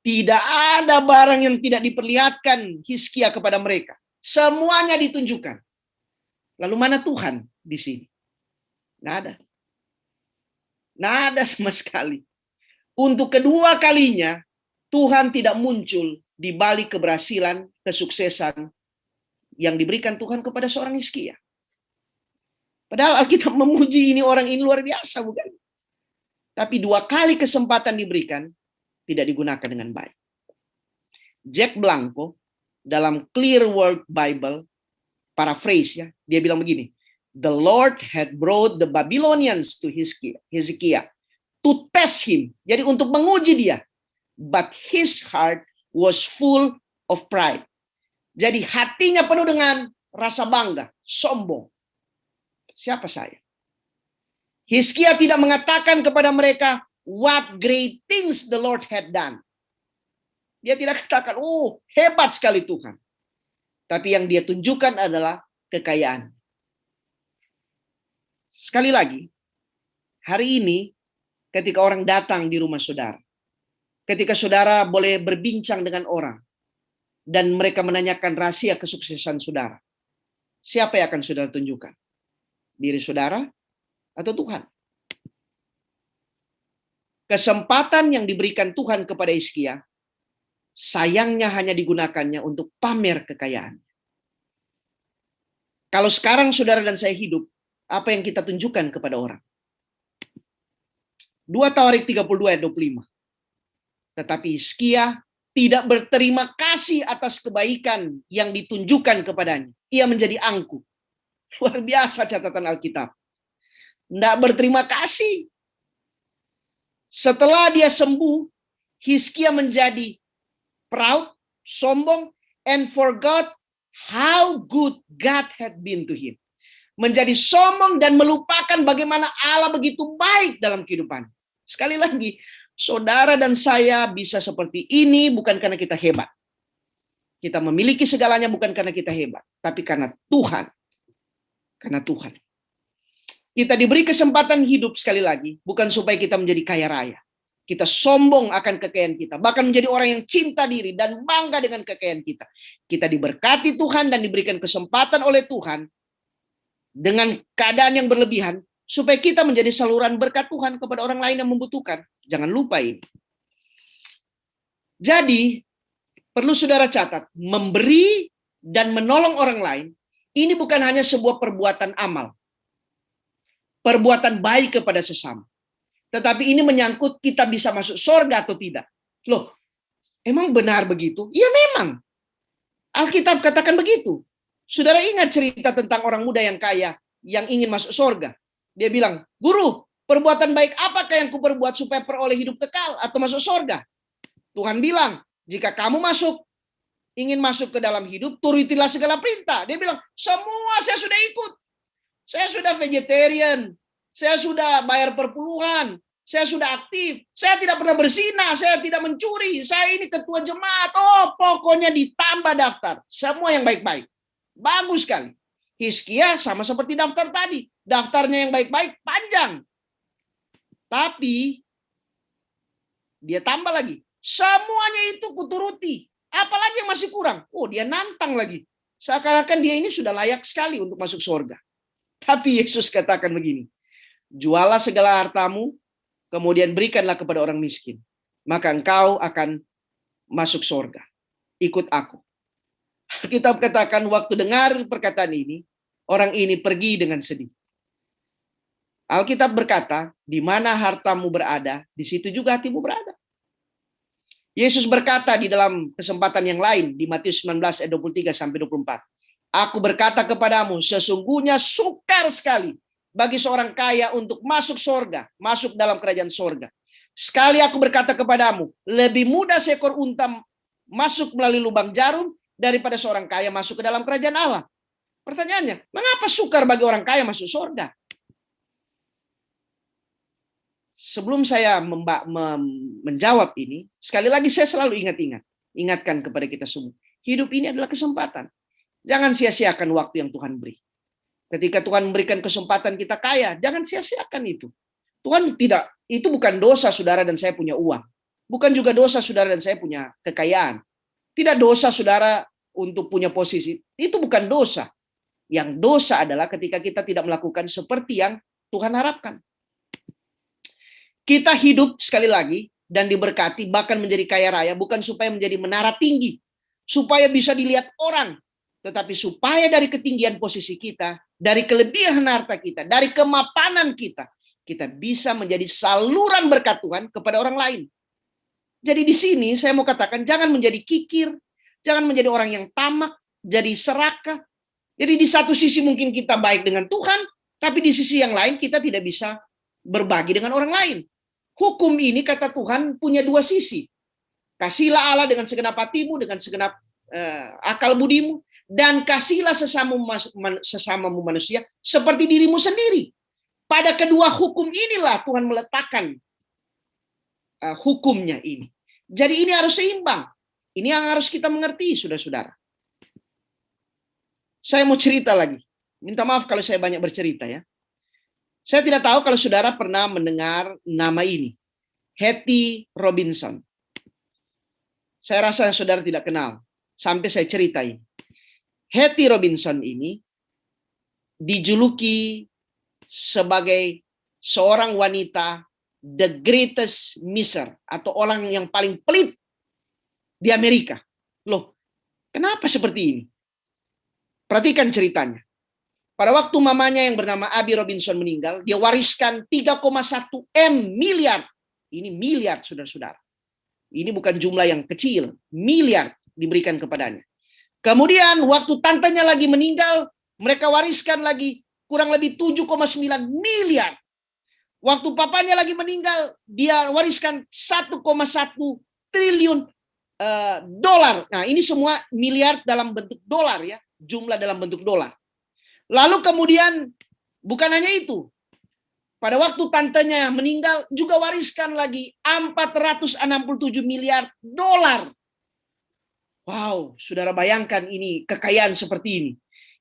Tidak ada barang yang tidak diperlihatkan Hizkia kepada mereka. Semuanya ditunjukkan. Lalu mana Tuhan di sini? Nggak ada. Nggak ada sama sekali. Untuk kedua kalinya, Tuhan tidak muncul di balik keberhasilan, kesuksesan yang diberikan Tuhan kepada seorang Hizkia. Padahal Alkitab memuji ini orang ini luar biasa, bukan? Tapi 2 kali kesempatan diberikan, tidak digunakan dengan baik. Jack Blanco dalam Clear World Bible, paraphrase ya, dia bilang begini, the Lord had brought the Babylonians to Hezekiah to test him. Jadi untuk menguji dia. But his heart was full of pride. Jadi hatinya penuh dengan rasa bangga, sombong. Siapa saya? Hizkia tidak mengatakan kepada mereka what great things the Lord had done. Dia tidak katakan, oh hebat sekali Tuhan. Tapi yang dia tunjukkan adalah kekayaan. Sekali lagi, hari ini ketika orang datang di rumah saudara, ketika saudara boleh berbincang dengan orang, dan mereka menanyakan rahasia kesuksesan saudara, siapa yang akan saudara tunjukkan? Diri saudara atau Tuhan? Kesempatan yang diberikan Tuhan kepada Hizkia, sayangnya hanya digunakannya untuk pamer kekayaan. Kalau sekarang saudara dan saya hidup, apa yang kita tunjukkan kepada orang? 2 Tawarik 32 ayat 25. Tetapi Hizkia tidak berterima kasih atas kebaikan yang ditunjukkan kepadanya. Ia menjadi angkuh. Luar biasa catatan Alkitab. Tidak berterima kasih. Setelah dia sembuh, Hizkia menjadi proud, sombong, and forgot how good God had been to him. Menjadi sombong dan melupakan bagaimana Allah begitu baik dalam kehidupan. Sekali lagi, saudara dan saya bisa seperti ini bukan karena kita hebat. Kita memiliki segalanya bukan karena kita hebat, tapi karena Tuhan. Karena Tuhan. Kita diberi kesempatan hidup sekali lagi, bukan supaya kita menjadi kaya raya. Kita sombong akan kekayaan kita, bahkan menjadi orang yang cinta diri dan bangga dengan kekayaan kita. Kita diberkati Tuhan dan diberikan kesempatan oleh Tuhan dengan keadaan yang berlebihan, supaya kita menjadi saluran berkat Tuhan kepada orang lain yang membutuhkan. Jangan lupa ini. Jadi, perlu saudara catat, memberi dan menolong orang lain, ini bukan hanya sebuah perbuatan amal. Perbuatan baik kepada sesama. Tetapi ini menyangkut kita bisa masuk surga atau tidak. Loh, emang benar begitu? Ya memang. Alkitab katakan begitu. Saudara ingat cerita tentang orang muda yang kaya yang ingin masuk surga. Dia bilang, guru, perbuatan baik apakah yang kuperbuat supaya peroleh hidup kekal atau masuk surga? Tuhan bilang, jika kamu ingin masuk ke dalam hidup, turutilah segala perintah. Dia bilang, semua saya sudah ikut. Saya sudah vegetarian. Saya sudah bayar perpuluhan. Saya sudah aktif. Saya tidak pernah berzina. Saya tidak mencuri. Saya ini ketua jemaat. Oh, pokoknya ditambah daftar. Semua yang baik-baik. Bagus sekali. Hizkia sama seperti daftar tadi. Daftarnya yang baik-baik panjang. Tapi dia tambah lagi. Semuanya itu kuturuti. Apalagi yang masih kurang? Oh, dia nantang lagi. Seakan-akan dia ini sudah layak sekali untuk masuk surga. Tapi Yesus katakan begini. Jualah segala hartamu, kemudian berikanlah kepada orang miskin. Maka engkau akan masuk surga. Ikut aku. Alkitab katakan waktu dengar perkataan ini, orang ini pergi dengan sedih. Alkitab berkata, di mana hartamu berada, di situ juga hatimu berada. Yesus berkata di dalam kesempatan yang lain, di Matius 19 ayat 23-24. Aku berkata kepadamu, sesungguhnya sukar sekali bagi seorang kaya untuk masuk surga, masuk dalam kerajaan surga. Sekali aku berkata kepadamu, lebih mudah seekor unta masuk melalui lubang jarum daripada seorang kaya masuk ke dalam kerajaan Allah. Pertanyaannya, mengapa sukar bagi orang kaya masuk surga? Sebelum saya menjawab ini, sekali lagi saya selalu ingatkan kepada kita semua. Hidup ini adalah kesempatan. Jangan sia-siakan waktu yang Tuhan beri. Ketika Tuhan memberikan kesempatan kita kaya, jangan sia-siakan itu. Tuhan tidak, itu bukan dosa saudara dan saya punya uang. Bukan juga dosa saudara dan saya punya kekayaan. Tidak dosa saudara untuk punya posisi. Itu bukan dosa. Yang dosa adalah ketika kita tidak melakukan seperti yang Tuhan harapkan. Kita hidup sekali lagi dan diberkati bahkan menjadi kaya raya bukan supaya menjadi menara tinggi. Supaya bisa dilihat orang. Tetapi supaya dari ketinggian posisi kita, dari kelebihan harta kita, dari kemapanan kita, kita bisa menjadi saluran berkat Tuhan kepada orang lain. Jadi di sini saya mau katakan, jangan menjadi kikir, jangan menjadi orang yang tamak, jadi serakah. Jadi di satu sisi mungkin kita baik dengan Tuhan, tapi di sisi yang lain kita tidak bisa berbagi dengan orang lain. Hukum ini kata Tuhan punya dua sisi. Kasihlah Allah dengan segenap hatimu, dengan segenap akal budimu, dan kasihlah sesamamu manusia seperti dirimu sendiri. Pada kedua hukum inilah Tuhan meletakkan hukumnya ini. Jadi ini harus seimbang. Ini yang harus kita mengerti, saudara-saudara. Saya mau cerita lagi. Minta maaf kalau saya banyak bercerita ya. Saya tidak tahu kalau saudara pernah mendengar nama ini. Hetty Robinson. Saya rasa saudara tidak kenal. Sampai saya ceritain. Hetty Robinson ini dijuluki sebagai seorang wanita the greatest miser, atau orang yang paling pelit di Amerika. Loh, kenapa seperti ini? Perhatikan ceritanya. Pada waktu mamanya yang bernama Abby Robinson meninggal, dia wariskan 3,1 miliar. Ini miliar, saudara-saudara. Ini bukan jumlah yang kecil, miliar diberikan kepadanya. Kemudian waktu tantenya lagi meninggal, mereka wariskan lagi kurang lebih 7,9 miliar. Waktu papanya lagi meninggal, dia wariskan 1,1 triliun dolar. Nah, ini semua miliar dalam bentuk dolar ya, jumlah dalam bentuk dolar. Lalu kemudian bukan hanya itu. Pada waktu tantenya meninggal juga wariskan lagi 467 miliar dolar. Wow, saudara bayangkan ini kekayaan seperti ini.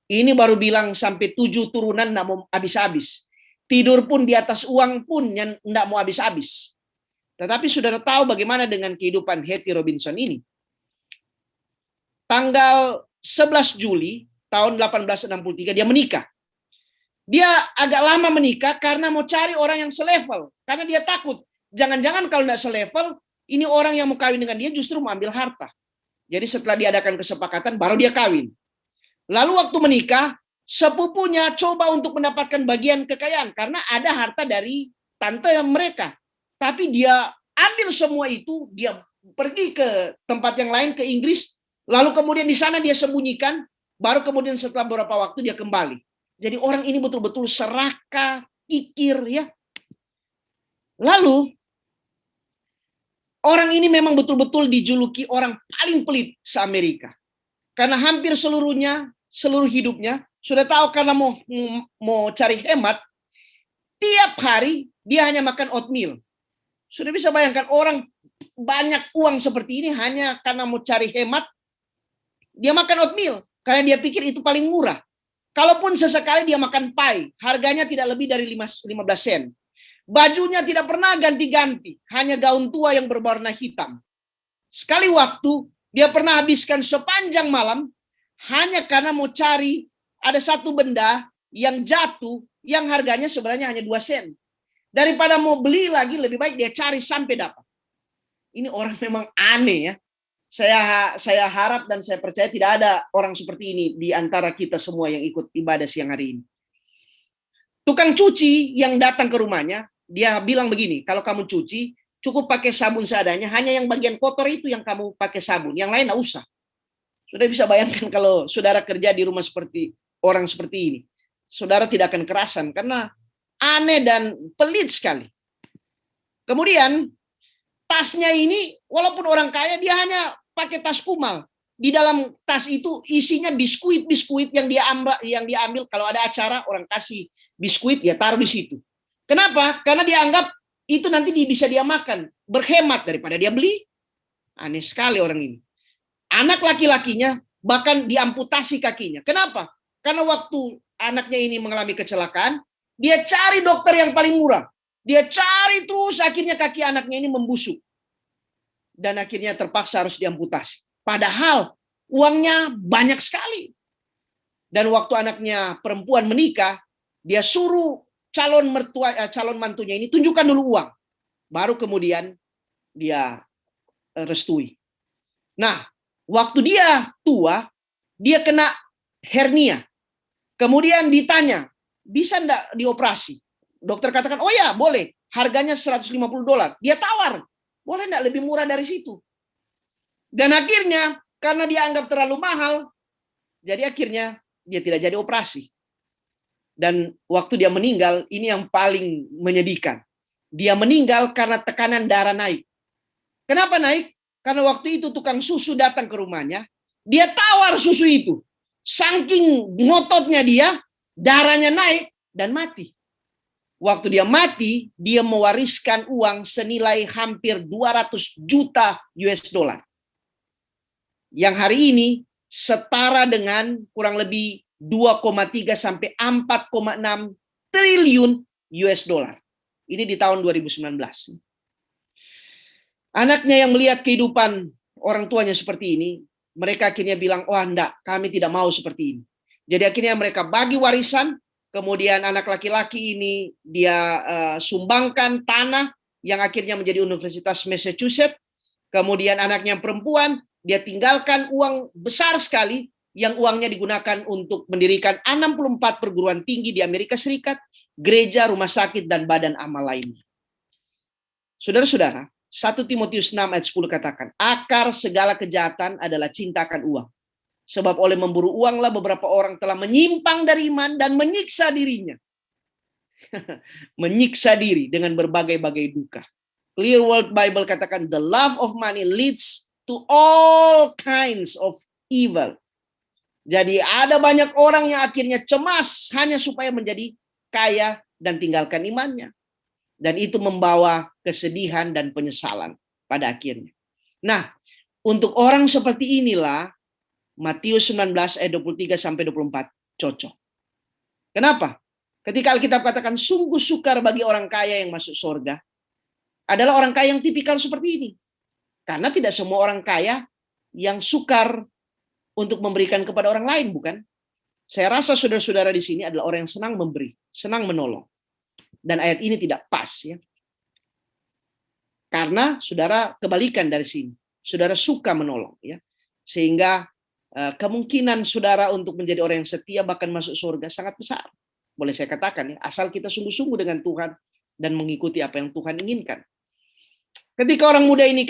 Ini baru bilang sampai 7 turunan enggak mau habis-habis. Tidur pun di atas uang pun yang enggak mau habis-habis. Tetapi saudara tahu bagaimana dengan kehidupan Hetty Robinson ini. Tanggal 11 Juli tahun 1863 dia menikah. Dia agak lama menikah karena mau cari orang yang selevel. Karena dia takut. Jangan-jangan kalau enggak selevel, ini orang yang mau kawin dengan dia justru mau ambil harta. Jadi setelah diadakan kesepakatan, baru dia kawin. Lalu waktu menikah, sepupunya coba untuk mendapatkan bagian kekayaan karena ada harta dari tante mereka. Tapi dia ambil semua itu, dia pergi ke tempat yang lain, ke Inggris, lalu kemudian di sana dia sembunyikan, baru kemudian setelah beberapa waktu dia kembali. Jadi orang ini betul-betul serakah, kikir ya. Lalu orang ini memang betul-betul dijuluki orang paling pelit se-Amerika. Karena hampir seluruhnya, seluruh hidupnya, sudah tahu karena mau cari hemat, tiap hari dia hanya makan oatmeal. Sudah bisa bayangkan orang banyak uang seperti ini hanya karena mau cari hemat, dia makan oatmeal. Karena dia pikir itu paling murah. Kalaupun sesekali dia makan pie, harganya tidak lebih dari 15 sen. Bajunya tidak pernah ganti-ganti, hanya gaun tua yang berwarna hitam. Sekali waktu, dia pernah habiskan sepanjang malam, hanya karena mau cari ada satu benda yang jatuh yang harganya sebenarnya hanya 2 sen. Daripada mau beli lagi, lebih baik dia cari sampai dapat. Ini orang memang aneh ya. Saya harap dan saya percaya tidak ada orang seperti ini di antara kita semua yang ikut ibadah siang hari ini. Tukang cuci yang datang ke rumahnya, dia bilang begini, kalau kamu cuci, cukup pakai sabun seadanya, hanya yang bagian kotor itu yang kamu pakai sabun, yang lain nggak usah. Sudah bisa bayangkan kalau saudara kerja di rumah seperti orang seperti ini. Saudara tidak akan kerasan karena aneh dan pelit sekali. Kemudian tasnya ini walaupun orang kaya dia hanya pakai tas kumal. Di dalam tas itu isinya biskuit-biskuit yang dia ambil kalau ada acara orang kasih biskuit ya taruh di situ. Kenapa? Karena dianggap itu nanti bisa dia makan, berhemat daripada dia beli. Aneh sekali orang ini. Anak laki-lakinya bahkan diamputasi kakinya. Kenapa? Karena waktu anaknya ini mengalami kecelakaan, dia cari dokter yang paling murah. Dia cari terus, akhirnya kaki anaknya ini membusuk. Dan akhirnya terpaksa harus diamputasi. Padahal uangnya banyak sekali. Dan waktu anaknya perempuan menikah, dia suruh calon mantunya ini tunjukkan dulu uang. Baru kemudian dia restui. Nah, waktu dia tua, dia kena hernia. Kemudian ditanya, bisa enggak dioperasi? Dokter katakan, oh ya boleh, harganya $150. Dia tawar. Boleh enggak lebih murah dari situ? Dan akhirnya karena dia anggap terlalu mahal, jadi akhirnya dia tidak jadi operasi. Dan waktu dia meninggal, ini yang paling menyedihkan. Dia meninggal karena tekanan darah naik. Kenapa naik? Karena waktu itu tukang susu datang ke rumahnya, dia tawar susu itu. Saking ngototnya dia, darahnya naik dan mati. Waktu dia mati, dia mewariskan uang senilai hampir 200 juta US dollar. Yang hari ini setara dengan kurang lebih 2,3 sampai 4,6 triliun US dollar. Ini di tahun 2019. Anaknya yang melihat kehidupan orang tuanya seperti ini, mereka akhirnya bilang, "Oh, enggak, kami tidak mau seperti ini." Jadi akhirnya mereka bagi warisan, kemudian anak laki-laki ini dia sumbangkan tanah yang akhirnya menjadi Universitas Massachusetts. Kemudian anaknya yang perempuan, dia tinggalkan uang besar sekali yang uangnya digunakan untuk mendirikan 64 perguruan tinggi di Amerika Serikat, gereja, rumah sakit, dan badan amal lainnya. Saudara-saudara, 1 Timotius 6 ayat 10 katakan, akar segala kejahatan adalah cinta akan uang. Sebab oleh memburu uanglah beberapa orang telah menyimpang dari iman dan menyiksa dirinya. Menyiksa diri dengan berbagai-bagai duka. Clear World Bible katakan, the love of money leads to all kinds of evil. Jadi ada banyak orang yang akhirnya cemas hanya supaya menjadi kaya dan tinggalkan imannya. Dan itu membawa kesedihan dan penyesalan pada akhirnya. Nah, untuk orang seperti inilah Matius 19 ayat 23 sampai 24 cocok. Kenapa? Ketika Alkitab katakan sungguh sukar bagi orang kaya yang masuk surga, adalah orang kaya yang tipikal seperti ini. Karena tidak semua orang kaya yang sukar untuk memberikan kepada orang lain, bukan? Saya rasa saudara-saudara di sini adalah orang yang senang memberi, senang menolong. Dan ayat ini tidak pas, ya. Karena saudara kebalikan dari sini. Saudara suka menolong, ya. Sehingga kemungkinan saudara untuk menjadi orang yang setia bahkan masuk surga sangat besar. Boleh saya katakan, ya, asal kita sungguh-sungguh dengan Tuhan dan mengikuti apa yang Tuhan inginkan. Ketika orang muda ini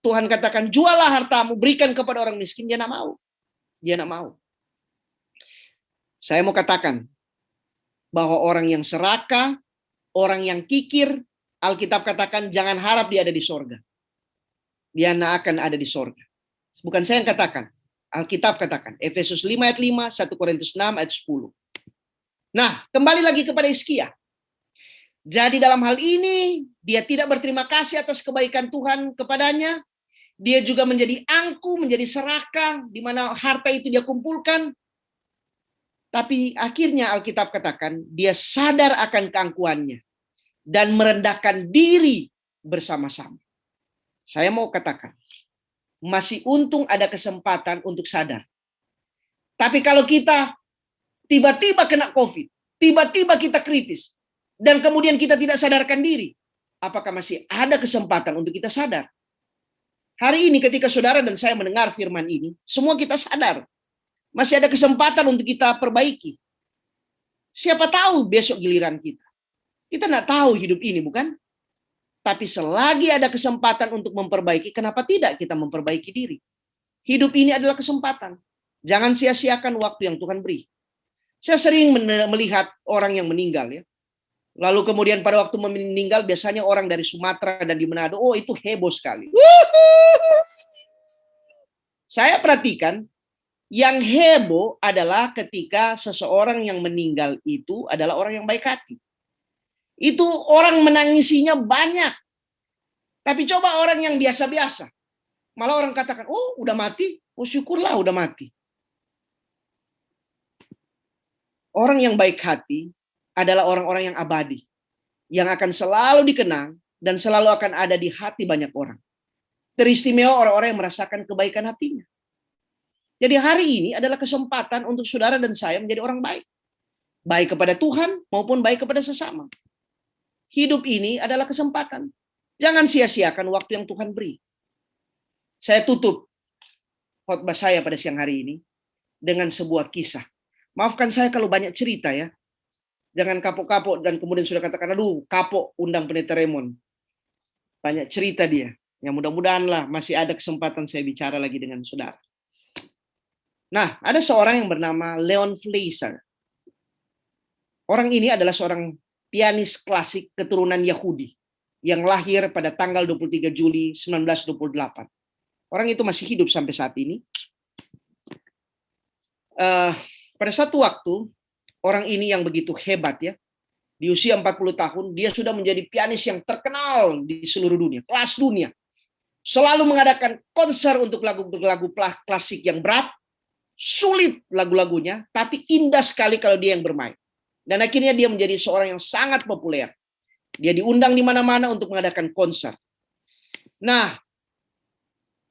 Tuhan katakan, jualah hartamu, berikan kepada orang miskin, dia tidak mau. Dia tidak mau. Saya mau katakan bahwa orang yang serakah, orang yang kikir, Alkitab katakan jangan harap dia ada di sorga. Dia tidak akan ada di sorga. Bukan saya yang katakan. Alkitab katakan. Efesus 5 ayat 5, 1 Korintus 6 ayat 10. Nah, kembali lagi kepada Hizkia. Jadi dalam hal ini, dia tidak berterima kasih atas kebaikan Tuhan kepadanya. Dia juga menjadi angku, menjadi serakah, di mana harta itu dia kumpulkan. Tapi akhirnya Alkitab katakan, dia sadar akan keangkuhannya. Dan merendahkan diri bersama-sama. Saya mau katakan, masih untung ada kesempatan untuk sadar. Tapi kalau kita tiba-tiba kena COVID, tiba-tiba kita kritis, dan kemudian kita tidak sadarkan diri, apakah masih ada kesempatan untuk kita sadar? Hari ini ketika saudara dan saya mendengar firman ini, semua kita sadar. Masih ada kesempatan untuk kita perbaiki. Siapa tahu besok giliran kita. Kita tidak tahu hidup ini, bukan? Tapi selagi ada kesempatan untuk memperbaiki, kenapa tidak kita memperbaiki diri? Hidup ini adalah kesempatan. Jangan sia-siakan waktu yang Tuhan beri. Saya sering melihat orang yang meninggal, ya. Lalu kemudian pada waktu meninggal biasanya orang dari Sumatera dan di Manado, oh itu heboh sekali. Saya perhatikan yang heboh adalah ketika seseorang yang meninggal itu adalah orang yang baik hati. Itu orang menangisinya banyak. Tapi coba orang yang biasa-biasa. Malah orang katakan, oh udah mati, oh syukurlah udah mati. Orang yang baik hati adalah orang-orang yang abadi, yang akan selalu dikenang dan selalu akan ada di hati banyak orang. Teristimewa orang-orang yang merasakan kebaikan hatinya. Jadi hari ini adalah kesempatan untuk saudara dan saya menjadi orang baik. Baik kepada Tuhan maupun baik kepada sesama. Hidup ini adalah kesempatan. Jangan sia-siakan waktu yang Tuhan beri. Saya tutup khotbah saya pada siang hari ini dengan sebuah kisah. Maafkan saya kalau banyak cerita, ya. Jangan kapok-kapok dan kemudian sudah katakan, aduh kapok undang Pendeta Raymond. Banyak cerita dia. Ya mudah-mudahan lah masih ada kesempatan saya bicara lagi dengan saudara. Nah, ada seorang yang bernama Leon Fleiser. Orang ini adalah seorang pianis klasik keturunan Yahudi yang lahir pada tanggal 23 Juli 1928. Orang itu masih hidup sampai saat ini. Pada satu waktu, orang ini yang begitu hebat ya, di usia 40 tahun, dia sudah menjadi pianis yang terkenal di seluruh dunia, kelas dunia. Selalu mengadakan konser untuk lagu-lagu klasik yang berat, sulit lagu-lagunya, tapi indah sekali kalau dia yang bermain. Dan akhirnya dia menjadi seorang yang sangat populer. Dia diundang di mana-mana untuk mengadakan konser. Nah,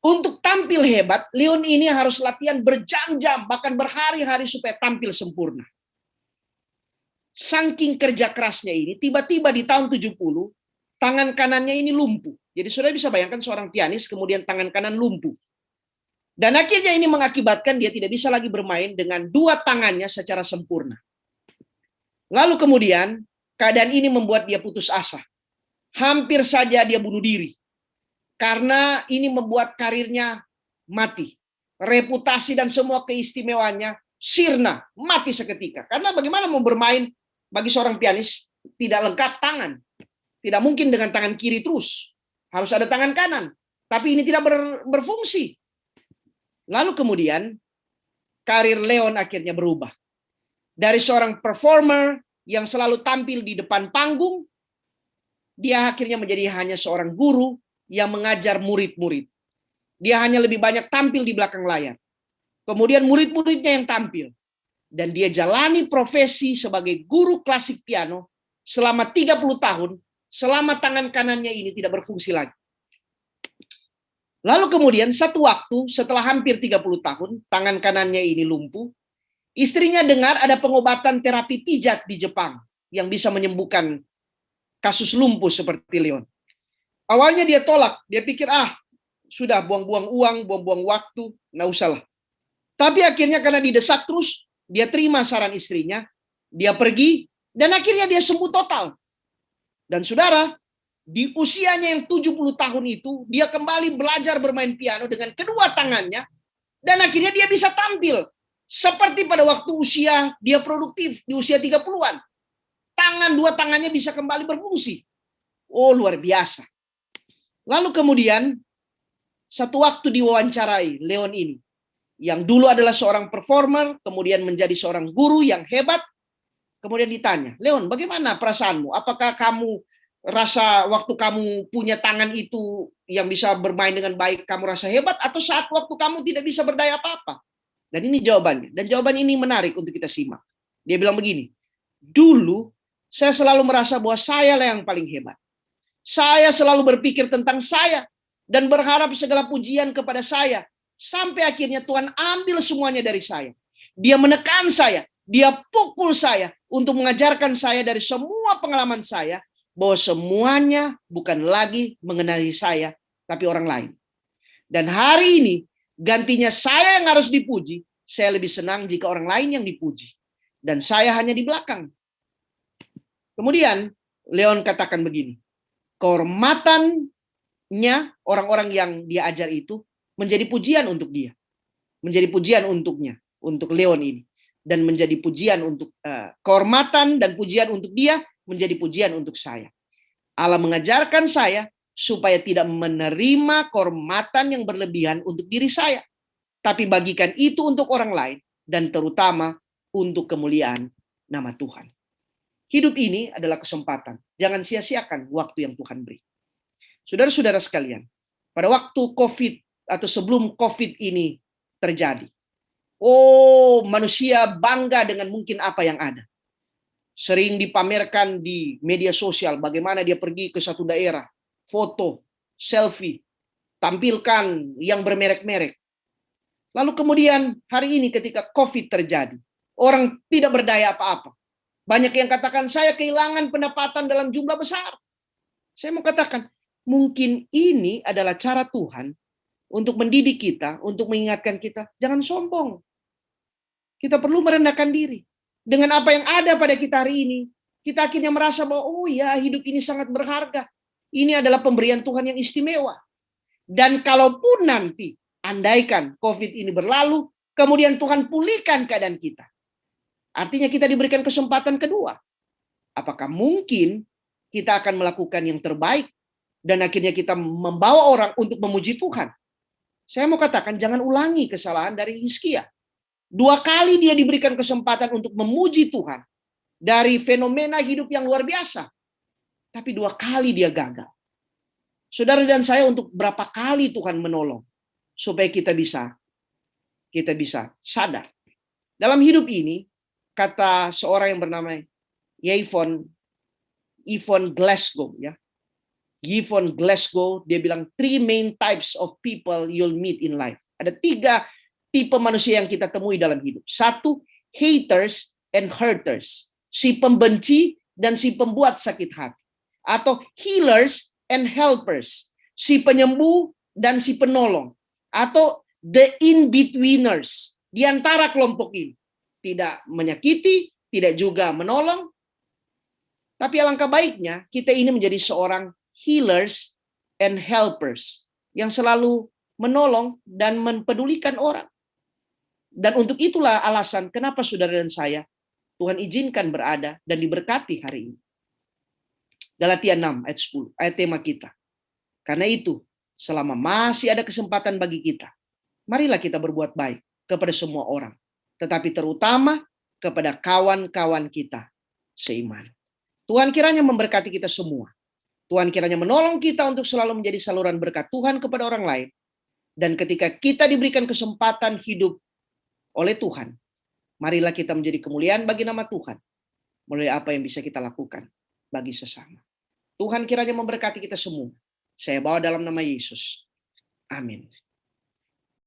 untuk tampil hebat, Leon ini harus latihan berjam-jam, bahkan berhari-hari supaya tampil sempurna. Saking kerja kerasnya ini, tiba-tiba di tahun 70, tangan kanannya ini lumpuh. Jadi saudara bisa bayangkan seorang pianis, kemudian tangan kanan lumpuh. Dan akhirnya ini mengakibatkan dia tidak bisa lagi bermain dengan dua tangannya secara sempurna. Lalu kemudian, keadaan ini membuat dia putus asa. Hampir saja dia bunuh diri. Karena ini membuat karirnya mati. Reputasi dan semua keistimewaannya sirna, mati seketika. Karena bagaimana mau bermain bagi seorang pianis tidak lengkap tangan. Tidak mungkin dengan tangan kiri terus. Harus ada tangan kanan. Tapi ini tidak berfungsi. Lalu kemudian karir Leon akhirnya berubah. Dari seorang performer yang selalu tampil di depan panggung, dia akhirnya menjadi hanya seorang guru yang mengajar murid-murid. Dia hanya lebih banyak tampil di belakang layar. Kemudian murid-muridnya yang tampil. Dan dia jalani profesi sebagai guru klasik piano selama 30 tahun, selama tangan kanannya ini tidak berfungsi lagi. Lalu kemudian satu waktu setelah hampir 30 tahun, tangan kanannya ini lumpuh, istrinya dengar ada pengobatan terapi pijat di Jepang yang bisa menyembuhkan kasus lumpuh seperti Leon. Awalnya dia tolak, dia pikir sudah buang-buang uang, buang-buang waktu, nggak usah lah. Tapi akhirnya karena didesak terus, dia terima saran istrinya, dia pergi, dan akhirnya dia sembuh total. Dan saudara, di usianya yang 70 tahun itu, dia kembali belajar bermain piano dengan kedua tangannya, dan akhirnya dia bisa tampil. Seperti pada waktu usia dia produktif, di usia 30-an. Dua tangannya bisa kembali berfungsi. Oh, luar biasa. Lalu kemudian, satu waktu diwawancarai Leon ini, yang dulu adalah seorang performer, kemudian menjadi seorang guru yang hebat, kemudian ditanya, Leon, bagaimana perasaanmu? Apakah kamu rasa waktu kamu punya tangan itu yang bisa bermain dengan baik, kamu rasa hebat, atau saat waktu kamu tidak bisa berdaya apa-apa? Dan ini jawabannya. Dan jawaban ini menarik untuk kita simak. Dia bilang begini, dulu saya selalu merasa bahwa saya lah yang paling hebat. Saya selalu berpikir tentang saya dan berharap segala pujian kepada saya. Sampai akhirnya Tuhan ambil semuanya dari saya. Dia menekan saya, dia pukul saya untuk mengajarkan saya dari semua pengalaman saya bahwa semuanya bukan lagi mengenai saya, tapi orang lain. Dan hari ini gantinya saya yang harus dipuji, saya lebih senang jika orang lain yang dipuji. Dan saya hanya di belakang. Kemudian Leon katakan begini, kehormatannya orang-orang yang dia ajar itu menjadi pujian untuk dia. Menjadi pujian untuknya, untuk Leon ini. Dan menjadi pujian untuk kehormatan dan pujian untuk dia, menjadi pujian untuk saya. Allah mengajarkan saya supaya tidak menerima kehormatan yang berlebihan untuk diri saya. Tapi bagikan itu untuk orang lain dan terutama untuk kemuliaan nama Tuhan. Hidup ini adalah kesempatan. Jangan sia-siakan waktu yang Tuhan beri. Saudara-saudara sekalian, pada waktu COVID atau sebelum COVID ini terjadi, manusia bangga dengan mungkin apa yang ada. Sering dipamerkan di media sosial bagaimana dia pergi ke satu daerah, foto, selfie, tampilkan yang bermerek-merek. Lalu kemudian hari ini ketika COVID terjadi, orang tidak berdaya apa-apa. Banyak yang katakan saya kehilangan pendapatan dalam jumlah besar. Saya mau katakan, mungkin ini adalah cara Tuhan untuk mendidik kita, untuk mengingatkan kita, jangan sombong. Kita perlu merendahkan diri. Dengan apa yang ada pada kita hari ini, kita akhirnya merasa bahwa, hidup ini sangat berharga. Ini adalah pemberian Tuhan yang istimewa. Dan kalaupun nanti, andaikan COVID ini berlalu, kemudian Tuhan pulihkan keadaan kita. Artinya kita diberikan kesempatan kedua. Apakah mungkin kita akan melakukan yang terbaik dan akhirnya kita membawa orang untuk memuji Tuhan? Saya mau katakan jangan ulangi kesalahan dari Hizkia. 2 kali dia diberikan kesempatan untuk memuji Tuhan dari fenomena hidup yang luar biasa. Tapi 2 kali dia gagal. Saudara dan saya, untuk berapa kali Tuhan menolong supaya kita bisa sadar. Dalam hidup ini, kata seorang yang bernama Yvonne Glasgow, ya. Yvonne Glasgow, dia bilang 3 main types of people you'll meet in life. Ada 3 tipe manusia yang kita temui dalam hidup. 1, haters and hurters. Si pembenci dan si pembuat sakit hati. Atau healers and helpers. Si penyembuh dan si penolong. Atau the in-betweeners. Di antara kelompok ini. Tidak menyakiti, tidak juga menolong. Tapi alangkah baiknya kita ini menjadi seorang healers and helpers. Yang selalu menolong dan mempedulikan orang. Dan untuk itulah alasan kenapa saudara dan saya Tuhan izinkan berada dan diberkati hari ini. Galatia 6 ayat 10, ayat tema kita. Karena itu, selama masih ada kesempatan bagi kita, marilah kita berbuat baik kepada semua orang. Tetapi terutama kepada kawan-kawan kita seiman. Tuhan kiranya memberkati kita semua. Tuhan kiranya menolong kita untuk selalu menjadi saluran berkat Tuhan kepada orang lain. Dan ketika kita diberikan kesempatan hidup oleh Tuhan, marilah kita menjadi kemuliaan bagi nama Tuhan melalui apa yang bisa kita lakukan bagi sesama. Tuhan kiranya memberkati kita semua. Saya bawa dalam nama Yesus. Amin.